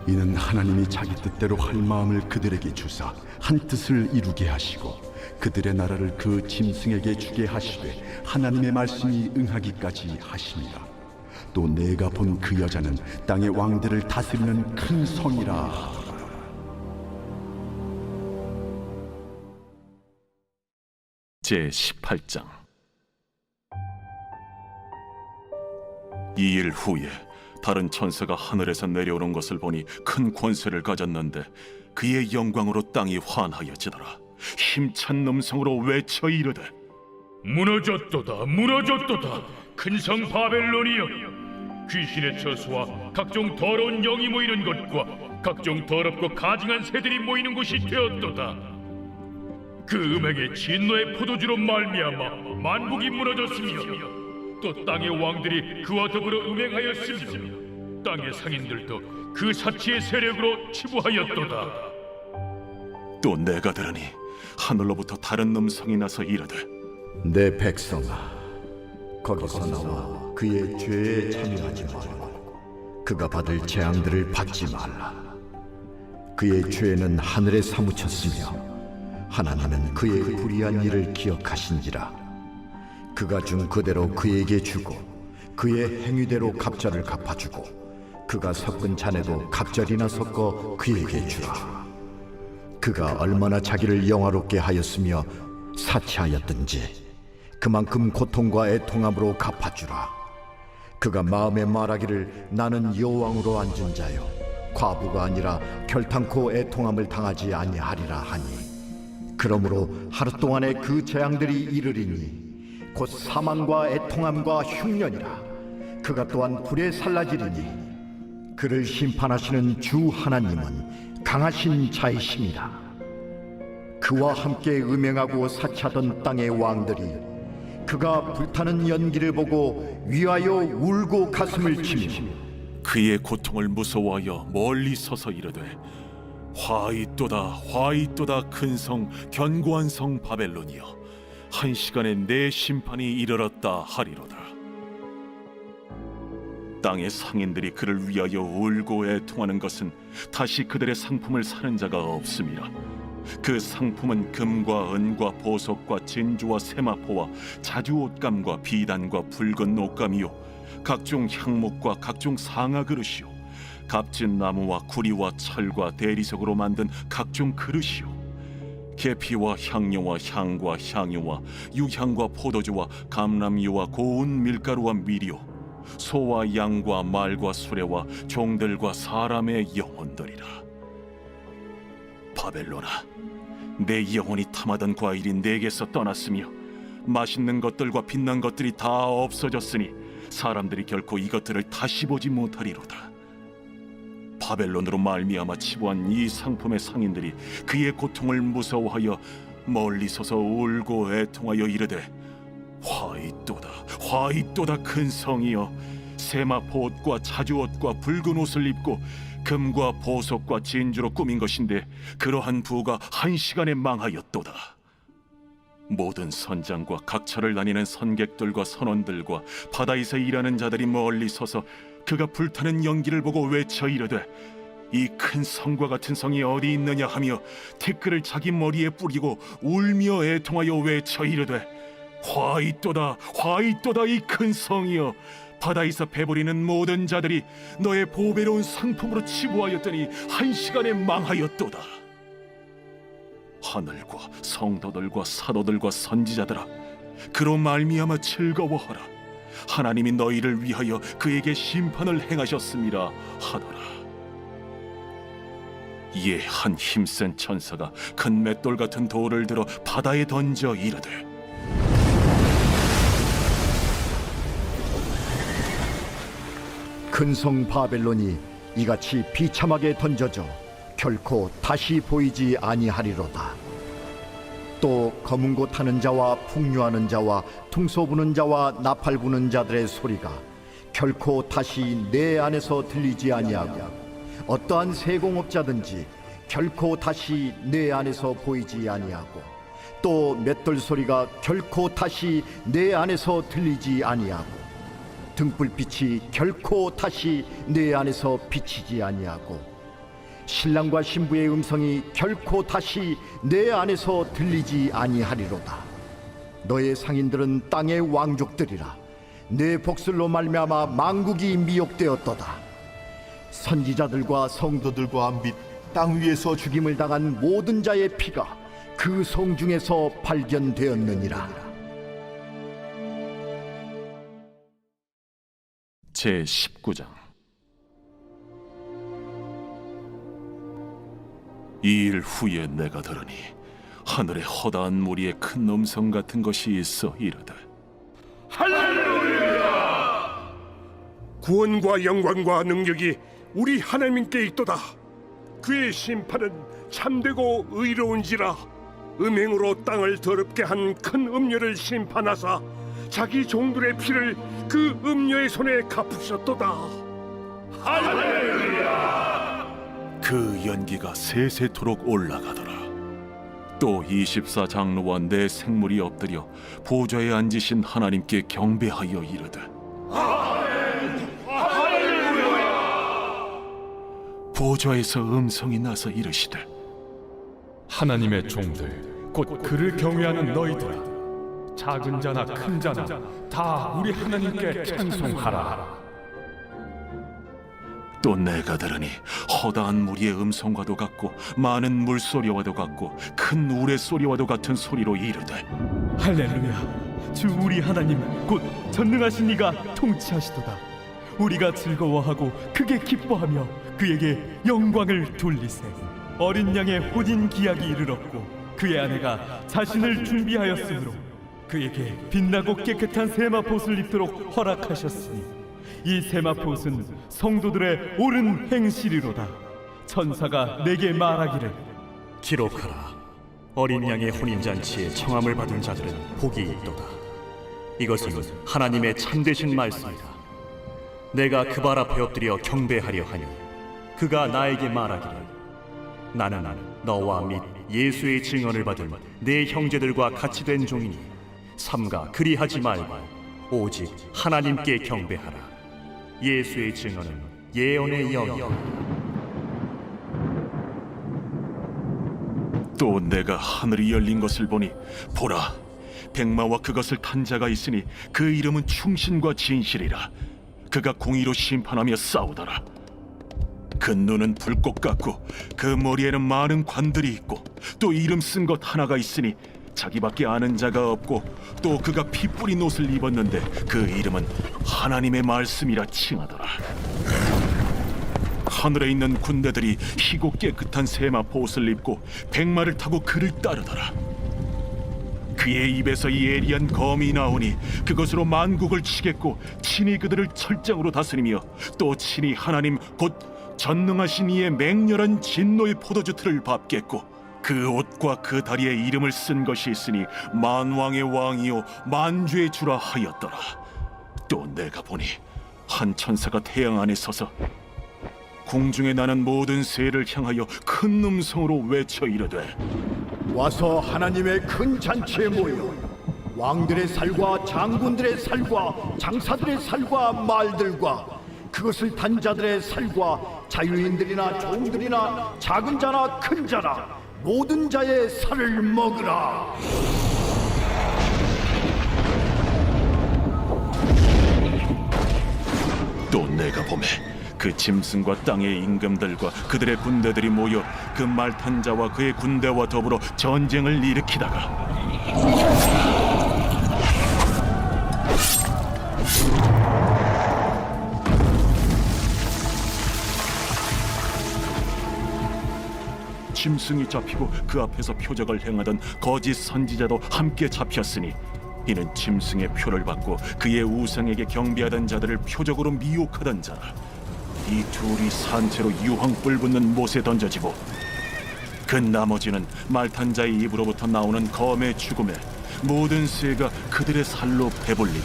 이는 하나님이 자기 뜻대로 할 마음을 그들에게 주사 한 뜻을 이루게 하시고 그들의 나라를 그 짐승에게 주게 하시되 하나님의 말씀이 응하기까지 하시니라. 또 내가 본 그 여자는 땅의 왕들을 다스리는 큰 성이라 하더라. 제 18장. 이 일 후에 다른 천사가 하늘에서 내려오는 것을 보니 큰 권세를 가졌는데 그의 영광으로 땅이 환하여지더라. 힘찬 음성으로 외쳐 이르되, 무너졌도다, 무너졌도다. 큰 성 바벨론이여, 귀신의 처소와 각종 더러운 영이 모이는 곳과 각종 더럽고 가증한 새들이 모이는 곳이 되었도다. 그 음행의 진노의 포도주로 말미암아 만국이 무너졌으며 또 땅의 왕들이 그와 더불어 음행하였으며 땅의 상인들도 그 사치의 세력으로 치부하였도다. 또 내가 들으니 하늘로부터 다른 음성이 나서 이르되, 내 백성아, 거기서 나와 그의 죄에 참여하지 말고 그가 받을 재앙들을 받지 말라. 그의 죄는 하늘에 사무쳤으며 하나님은 그의 불의한 일을 기억하신지라. 그가 준 그대로 그에게 주고 그의 행위대로 갑절을 갚아주고 그가 섞은 잔에도 갑절이나 섞어 그에게 주라. 그가 얼마나 자기를 영화롭게 하였으며 사치하였든지 그만큼 고통과 애통함으로 갚아주라. 그가 마음에 말하기를 나는 여호왕으로 앉은 자요 과부가 아니라 결탄코 애통함을 당하지 아니하리라 하니 그러므로 하루 동안에 그 재앙들이 이르리니 곧 사망과 애통함과 흉년이라 그가 또한 불에 살라지리니 그를 심판하시는 주 하나님은 강하신 자이심이라. 그와 함께 음행하고 사치하던 땅의 왕들이 그가 불타는 연기를 보고 위하여 울고 가슴을 치며 그의 고통을 무서워하여 멀리 서서 이르되 화이또다 화이또다 큰 성 견고한 성 바벨론이여 한 시간에 내 심판이 이르렀다 하리로다. 땅의 상인들이 그를 위하여 울고 애통하는 것은 다시 그들의 상품을 사는 자가 없음이라. 그 상품은 금과 은과 보석과 진주와 세마포와 자주 옷감과 비단과 붉은 옷감이요 각종 향목과 각종 상아 그릇이요 값진 나무와 구리와 철과 대리석으로 만든 각종 그릇이요 계피와 향료와 향과 향유와 유향과 포도주와 감람유와 고운 밀가루와 밀이요 소와 양과 말과 수레와 종들과 사람의 영혼들이라. 바벨론아, 내 영혼이 탐하던 과일이 내게서 떠났으며 맛있는 것들과 빛난 것들이 다 없어졌으니 사람들이 결코 이것들을 다시 보지 못하리로다. 바벨론으로 말미암아 치부한 이 상품의 상인들이 그의 고통을 무서워하여 멀리 서서 울고 애통하여 이르되 화이또다 화이또다 큰 성이여 세마포 옷과 자주 옷과 붉은 옷을 입고 금과 보석과 진주로 꾸민 것인데 그러한 부가 한 시간에 망하였도다. 모든 선장과 각처를 다니는 선객들과 선원들과 바다에서 일하는 자들이 멀리 서서 그가 불타는 연기를 보고 외쳐 이르되 이 큰 성과 같은 성이 어디 있느냐 하며 티끌을 자기 머리에 뿌리고 울며 애통하여 외쳐 이르되 화이또다 화이또다 이 큰 성이여 바다에서 배부리는 모든 자들이 너의 보배로운 상품으로 치부하였더니 한 시간에 망하였도다. 하늘과 성도들과 사도들과 선지자들아 그로 말미암아 즐거워하라. 하나님이 너희를 위하여 그에게 심판을 행하셨음이라 하더라. 이에 한 힘센 천사가 큰 맷돌 같은 돌을 들어 바다에 던져 이르되 큰 성 바벨론이 이같이 비참하게 던져져 결코 다시 보이지 아니하리로다. 또 검은 고 타는 자와 풍류하는 자와 퉁소 부는 자와 나팔 부는 자들의 소리가 결코 다시 내 안에서 들리지 아니하고 어떠한 세공업자든지 결코 다시 내 안에서 보이지 아니하고 또 맷돌 소리가 결코 다시 내 안에서 들리지 아니하고 등불빛이 결코 다시 내 안에서 비치지 아니하고 신랑과 신부의 음성이 결코 다시 내 안에서 들리지 아니하리로다. 너의 상인들은 땅의 왕족들이라. 내 복술로 말미암아 만국이 미혹되었도다. 선지자들과 성도들과 및 땅 위에서 죽임을 당한 모든 자의 피가 그 성 중에서 발견되었느니라. 제19장 이 일 후에 내가 들으니 하늘에 허다한 무리의 큰 음성 같은 것이 있어 이르되 할렐루야! 구원과 영광과 능력이 우리 하나님께 있도다. 그의 심판은 참되고 의로운지라. 음행으로 땅을 더럽게 한 큰 음녀를 심판하사 자기 종들의 피를 그 음녀의 손에 갚으셨도다. 할렐루야! 그 연기가 세세토록 올라가더라. 또 24장로와 내 생물이 엎드려 보좌에 앉으신 하나님께 경배하여 이르되 보좌에서 음성이 나서 이르시되 하나님의 종들 곧 그를 경외하는 너희들아 작은 자나 큰 자나 다 우리 하나님께 찬송하라. 또 내가 들으니 허다한 무리의 음성과도 같고 많은 물소리와도 같고 큰 우레소리와도 같은 소리로 이르되 할렐루야. 주 우리 하나님 곧 전능하신 이가 통치하시도다. 우리가 즐거워하고 크게 기뻐하며 그에게 영광을 돌리세. 어린 양의 혼인 기약이 이르렀고 그의 아내가 자신을 준비하였으므로 그에게 빛나고 깨끗한 세마포옷을 입도록 허락하셨으니 이 세마포옷은 성도들의 옳은 행실이로다. 천사가 내게 말하기를 기록하라. 어린 양의 혼인잔치에 청함을 받은 자들은 복이 있도다. 이것은 하나님의 참되신 말씀이다. 내가 그 발 앞에 엎드려 경배하려 하니 그가 나에게 말하기를 나는 너와 및 예수의 증언을 받은 내 형제들과 같이 된 종이니 삼가 그리하지 말고 오직 하나님께 경배하라. 예수의 증언은 예언의 영이다. 또 내가 하늘이 열린 것을 보니 보라, 백마와 그것을 탄 자가 있으니 그 이름은 충신과 진실이라. 그가 공의로 심판하며 싸우더라. 그 눈은 불꽃 같고 그 머리에는 많은 관들이 있고 또 이름 쓴 것 하나가 있으니 자기밖에 아는 자가 없고 또 그가 피 뿌린 옷을 입었는데 그 이름은 하나님의 말씀이라 칭하더라. 하늘에 있는 군대들이 희고 깨끗한 세마포 옷을 입고 백마를 타고 그를 따르더라. 그의 입에서 예리한 검이 나오니 그것으로 만국을 치겠고 친히 그들을 철장으로 다스리며 또 친히 하나님 곧 전능하신 이의 맹렬한 진노의 포도주 틀을 밟겠고 그 옷과 그 다리에 이름을 쓴 것이 있으니 만왕의 왕이요 만주의 주라 하였더라. 또 내가 보니 한 천사가 태양 안에 서서 공중에 나는 모든 새를 향하여 큰 음성으로 외쳐 이르되 와서 하나님의 큰 잔치에 모여 왕들의 살과 장군들의 살과 장사들의 살과 말들과 그것을 탄 자들의 살과 자유인들이나 종들이나 작은 자나 큰 자나 모든 자의 살을 먹으라. 또 내가 보매 그 짐승과 땅의 임금들과 그들의 군대들이 모여 그 말 탄 자와 그의 군대와 더불어 전쟁을 일으키다가 짐승이 잡히고 그 앞에서 표적을 행하던 거짓 선지자도 함께 잡혔으니 이는 짐승의 표를 받고 그의 우상에게 경배하던 자들을 표적으로 미혹하던 자라. 이 둘이 산채로 유황불 붙는 못에 던져지고 그 나머지는 말탄 자의 입으로부터 나오는 검의 죽음에 모든 새가 그들의 살로 배불리라.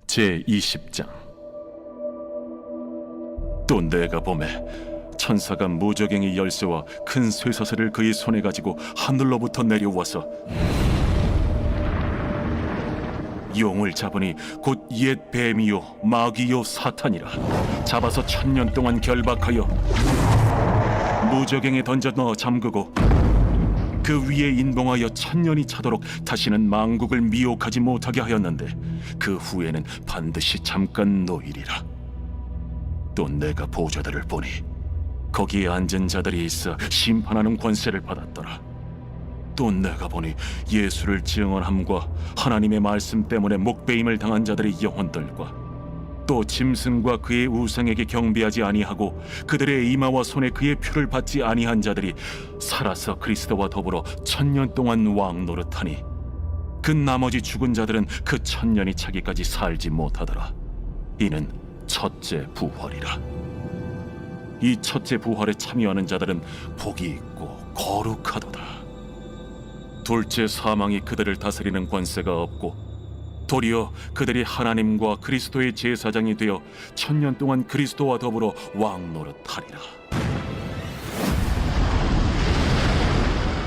제20장. 또 내가 보매 천사가 무저갱이 열쇠와 큰 쇠사슬을 그의 손에 가지고 하늘로부터 내려와서 용을 잡으니 곧 옛 뱀이요 마귀요 사탄이라. 잡아서 1000년 동안 결박하여 무저갱에 던져 넣어 잠그고 그 위에 인봉하여 1000년이 차도록 다시는 만국을 미혹하지 못하게 하였는데 그 후에는 반드시 잠깐 노이리라. 또 내가 보좌들을 보니 거기에 앉은 자들이 있어 심판하는 권세를 받았더라. 또 내가 보니 예수를 증언함과 하나님의 말씀 때문에 목베임을 당한 자들의 영혼들과 또 짐승과 그의 우상에게 경배하지 아니하고 그들의 이마와 손에 그의 표를 받지 아니한 자들이 살아서 그리스도와 더불어 1000년 동안 왕 노릇하니 그 나머지 죽은 자들은 그 1000년이 차기까지 살지 못하더라. 이는 첫째 부활이라. 이 첫째 부활에 참여하는 자들은 복이 있고 거룩하도다. 둘째 사망이 그들을 다스리는 권세가 없고 도리어 그들이 하나님과 그리스도의 제사장이 되어 1000년 동안 그리스도와 더불어 왕 노릇하리라.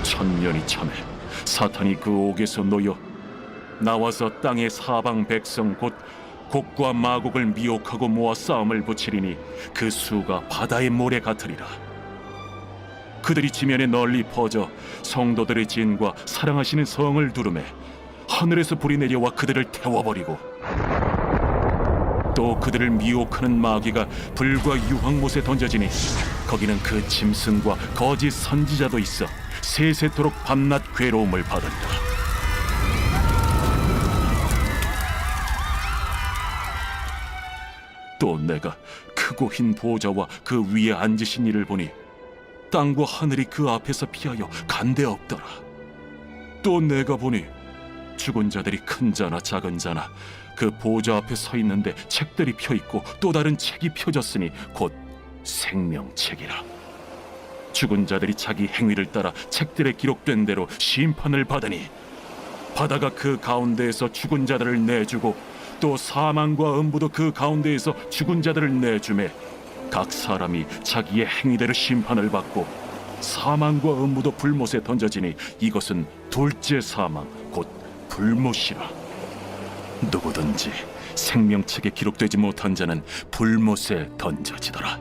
1000년이 참에 사탄이 그 옥에서 놓여 나와서 땅의 사방 백성 곧 곡과 마곡을 미혹하고 모아 싸움을 붙이리니 그 수가 바다의 모래 같으리라. 그들이 지면에 널리 퍼져 성도들의 진과 사랑하시는 성을 두르매 하늘에서 불이 내려와 그들을 태워버리고 또 그들을 미혹하는 마귀가 불과 유황못에 던져지니 거기는 그 짐승과 거짓 선지자도 있어 세세토록 밤낮 괴로움을 받으리라. 또 내가 크고 흰 보좌와 그 위에 앉으신 이를 보니 땅과 하늘이 그 앞에서 피하여 간데 없더라. 또 내가 보니 죽은 자들이 큰 자나 작은 자나 그 보좌 앞에 서 있는데 책들이 펴 있고 또 다른 책이 펴졌으니 곧 생명책이라. 죽은 자들이 자기 행위를 따라 책들에 기록된 대로 심판을 받으니 바다가 그 가운데에서 죽은 자들을 내주고 또 사망과 음부도 그 가운데에서 죽은 자들을 내주매 각 사람이 자기의 행위대로 심판을 받고 사망과 음부도 불못에 던져지니 이것은 둘째 사망 곧 불못이라. 누구든지 생명책에 기록되지 못한 자는 불못에 던져지더라.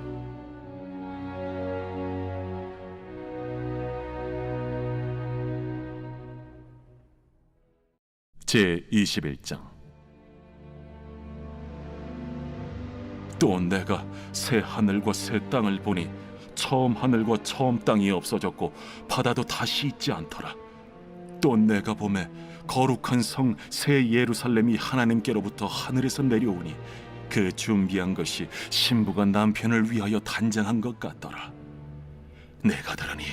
제21장. 또 내가 새 하늘과 새 땅을 보니 처음 하늘과 처음 땅이 없어졌고 바다도 다시 있지 않더라. 또 내가 보매 거룩한 성 새 예루살렘이 하나님께로부터 하늘에서 내려오니 그 준비한 것이 신부가 남편을 위하여 단장한 것 같더라. 내가 들으니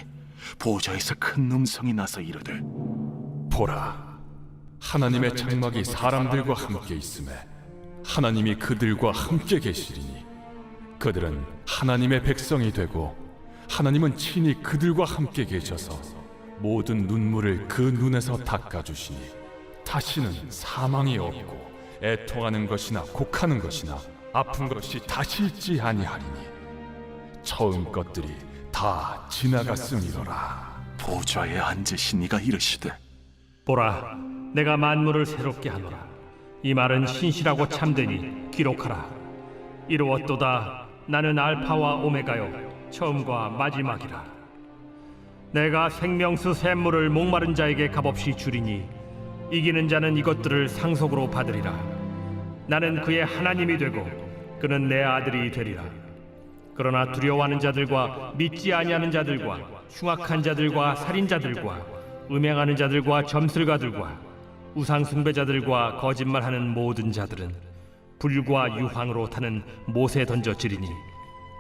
보좌에서 큰 음성이 나서 이르되, 보라, 하나님의 장막이 사람들과 함께 있음에 하나님이 그들과 함께 계시리니 그들은 하나님의 백성이 되고 하나님은 친히 그들과 함께 계셔서 모든 눈물을 그 눈에서 닦아주시니 다시는 사망이 없고 애통하는 것이나 곡하는 것이나 아픈 것이 다시 있지 아니하리니 처음 것들이 다 지나갔음이로라. 보좌에 앉으신 이가 이르시되, 보라, 내가 만물을 새롭게 하노라. 이 말은 신실하고 참되니 기록하라. 이루었도다. 나는 알파와 오메가요 처음과 마지막이라. 내가 생명수 샘물을 목마른 자에게 값없이 주리니 이기는 자는 이것들을 상속으로 받으리라. 나는 그의 하나님이 되고 그는 내 아들이 되리라. 그러나 두려워하는 자들과 믿지 아니하는 자들과 흉악한 자들과 살인자들과 음행하는 자들과 점술가들과 우상 숭배자들과 거짓말하는 모든 자들은 불과 유황으로 타는 못에 던져지리니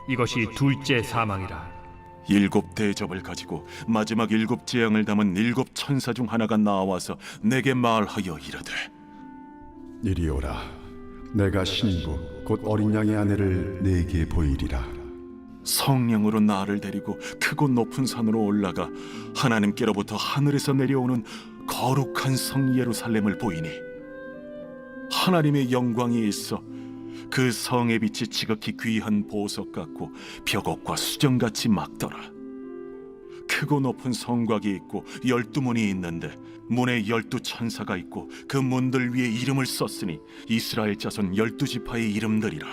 이것이 둘째 사망이라. 일곱 대접을 가지고 마지막 일곱 재앙을 담은 일곱 천사 중 하나가 나와서 내게 말하여 이르되, 이리 오라. 내가 신부 곧 어린 양의 아내를 네게 보이리라. 성령으로 나를 데리고 크고 높은 산으로 올라가 하나님께로부터 하늘에서 내려오는 거룩한 성 예루살렘을 보이니 하나님의 영광이 있어 그 성의 빛이 지극히 귀한 보석 같고 벽옥과 수정같이 막더라. 크고 높은 성곽이 있고 12문이 있는데 문에 12천사가 있고 그 문들 위에 이름을 썼으니 이스라엘 자손 12지파의 이름들이라.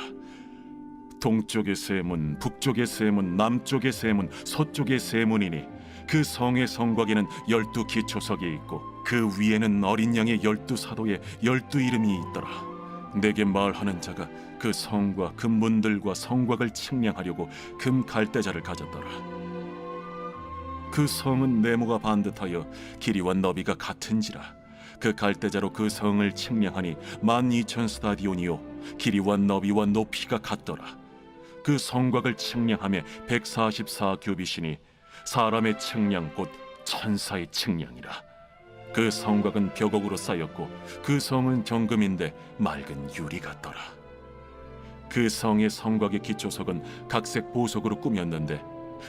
동쪽의 세 문, 북쪽의 세 문, 남쪽의 세 문, 서쪽의 세 문이니 그 성의 성곽에는 12기초석이 있고 그 위에는 어린 양의 12사도의 12이름이 있더라. 내게 말하는 자가 그 성과 그 문들과 성곽을 측량하려고 금 갈대자를 가졌더라. 그 성은 네모가 반듯하여 길이와 너비가 같은지라. 그 갈대자로 그 성을 측량하니 12,000 스타디온이요 길이와 너비와 높이가 같더라. 그 성곽을 측량하며 144 규빗이니 사람의 측량 곧 천사의 측량이라. 그 성곽은 벽옥으로 쌓였고 그 성은 정금인데 맑은 유리 같더라. 그 성의 성곽의 기초석은 각색 보석으로 꾸몄는데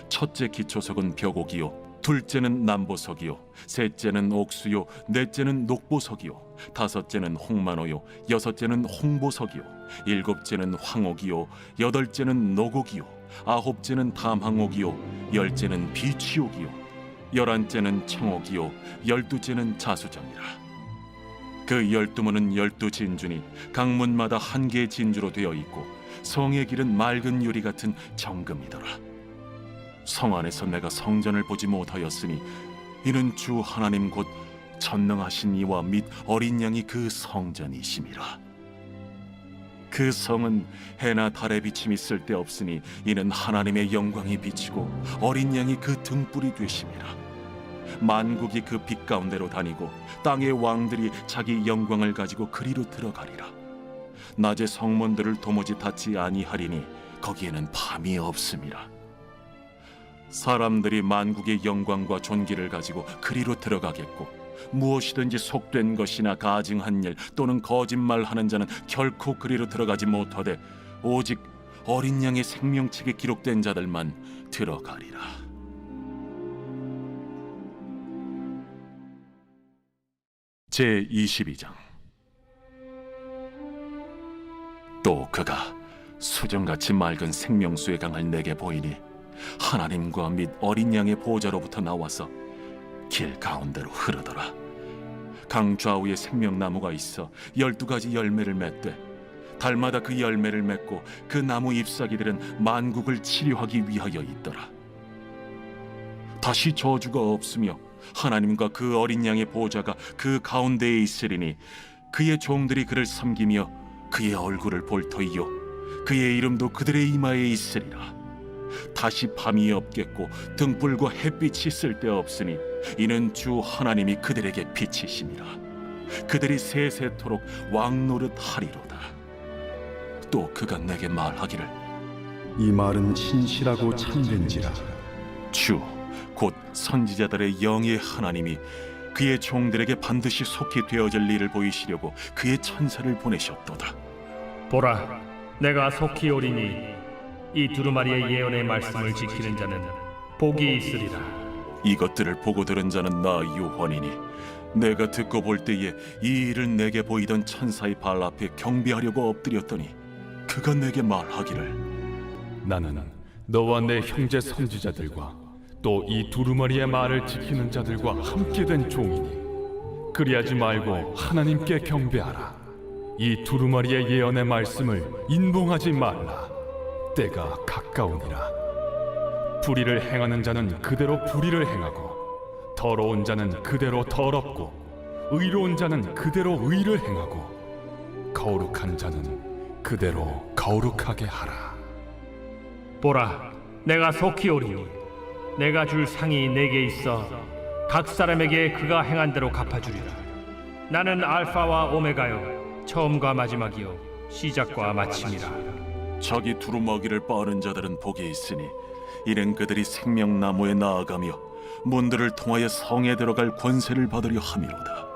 첫째 기초석은 벽옥이요 둘째는 남보석이요 셋째는 옥수요 넷째는 녹보석이요 다섯째는 홍만호요 여섯째는 홍보석이요 일곱째는 황옥이요 여덟째는 노곡이요 아홉째는 담항옥이요 열째는 비취옥이요 11째는 청옥이요 12째는 자수정이라. 그 12문은 12진주니 각 문마다 한 개의 진주로 되어 있고 성의 길은 맑은 유리 같은 정금이더라. 성 안에서 내가 성전을 보지 못하였으니 이는 주 하나님 곧 전능하신 이와 및 어린 양이 그 성전이심이라. 그 성은 해나 달의 비침이 쓸데없으니 이는 하나님의 영광이 비치고 어린 양이 그 등불이 되심이라. 만국이 그 빛 가운데로 다니고 땅의 왕들이 자기 영광을 가지고 그리로 들어가리라. 낮에 성문들을 도무지 닫지 아니하리니 거기에는 밤이 없음이라. 사람들이 만국의 영광과 존귀를 가지고 그리로 들어가겠고 무엇이든지 속된 것이나 가증한 일 또는 거짓말하는 자는 결코 그리로 들어가지 못하되 오직 어린 양의 생명책에 기록된 자들만 들어가리라. 제22장. 또 그가 수정같이 맑은 생명수의 강을 내게 보이니 하나님과 및 어린 양의 보좌로부터 나와서 길 가운데로 흐르더라. 강 좌우에 생명나무가 있어 12가지 열매를 맺되 달마다 그 열매를 맺고 그 나무 잎사귀들은 만국을 치료하기 위하여 있더라. 다시 저주가 없으며 하나님과 그 어린 양의 보좌가 그 가운데에 있으리니 그의 종들이 그를 섬기며 그의 얼굴을 볼 터이요 그의 이름도 그들의 이마에 있으리라. 다시 밤이 없겠고 등불과 햇빛이 쓸데없으니 이는 주 하나님이 그들에게 빛이심이라. 그들이 세세토록 왕노릇 하리로다. 또 그가 내게 말하기를 이 말은 신실하고 참된지라. 주 곧 선지자들의 영의 하나님이 그의 종들에게 반드시 속히 되어질 일을 보이시려고 그의 천사를 보내셨도다. 보라, 내가 속히 오리니 이 두루마리의 예언의 말씀을 지키는 자는 복이 있으리라. 이것들을 보고 들은 자는 나 요한이니 내가 듣고 볼 때에 이 일을 내게 보이던 천사의 발 앞에 경배하려고 엎드렸더니 그가 내게 말하기를 나는 너와 내 형제 선지자들과 또 이 두루마리의 말을 지키는 자들과 함께 된 종이니 그리하지 말고 하나님께 경배하라. 이 두루마리의 예언의 말씀을 인봉하지 말라. 때가 가까우니라. 불의를 행하는 자는 그대로 불의를 행하고 더러운 자는 그대로 더럽고 의로운 자는 그대로 의를 행하고 거룩한 자는 그대로 거룩하게 하라. 보라, 내가 속히 오리니 내가 줄 상이 내게 있어 각 사람에게 그가 행한 대로 갚아주리라. 나는 알파와 오메가요 처음과 마지막이요 시작과 마침이라. 자기 두루마기를 빠는 자들은 복이 있으니 이는 그들이 생명나무에 나아가며 문들을 통하여 성에 들어갈 권세를 받으려 함이로다.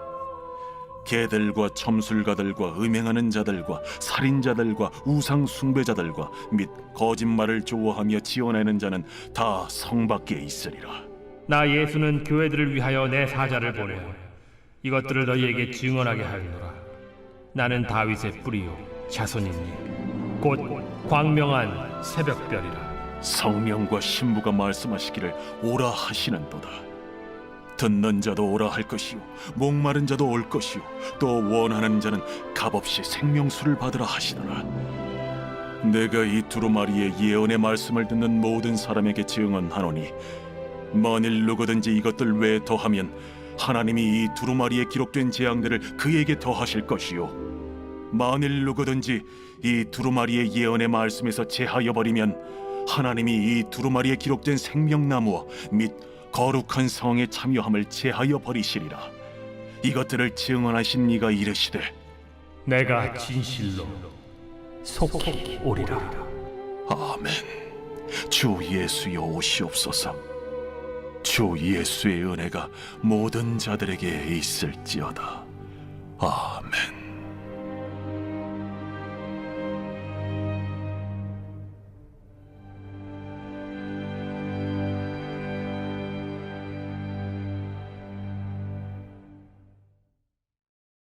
개들과 점술가들과 음행하는 자들과 살인자들과 우상 숭배자들과 및 거짓말을 좋아하며 지어내는 자는 다 성 밖에 있으리라. 나 예수는 교회들을 위하여 내 사자를 보내 이것들을 너희에게 증언하게 하리노라. 나는 다윗의 뿌리요 자손이니 곧 광명한 새벽별이라. 성령과 신부가 말씀하시기를 오라 하시는도다. 듣는 자도 오라 할 것이요 목마른 자도 올 것이요 또 원하는 자는 값없이 생명수를 받으라 하시더라. 내가 이 두루마리의 예언의 말씀을 듣는 모든 사람에게 증언하노니 만일 누구든지 이것들 외에 더하면 하나님이 이 두루마리에 기록된 재앙들을 그에게 더하실 것이요 만일 누구든지 이 두루마리의 예언의 말씀에서 제하여 버리면 하나님이 이 두루마리에 기록된 생명나무와 및 거룩한 성에 참여함을 제하여 버리시리라. 이것들을 증언하신 이가 이르시되 내가 진실로 속히 오리라. 아멘. 주 예수여 오시옵소서. 주 예수의 은혜가 모든 자들에게 있을지어다. 아멘.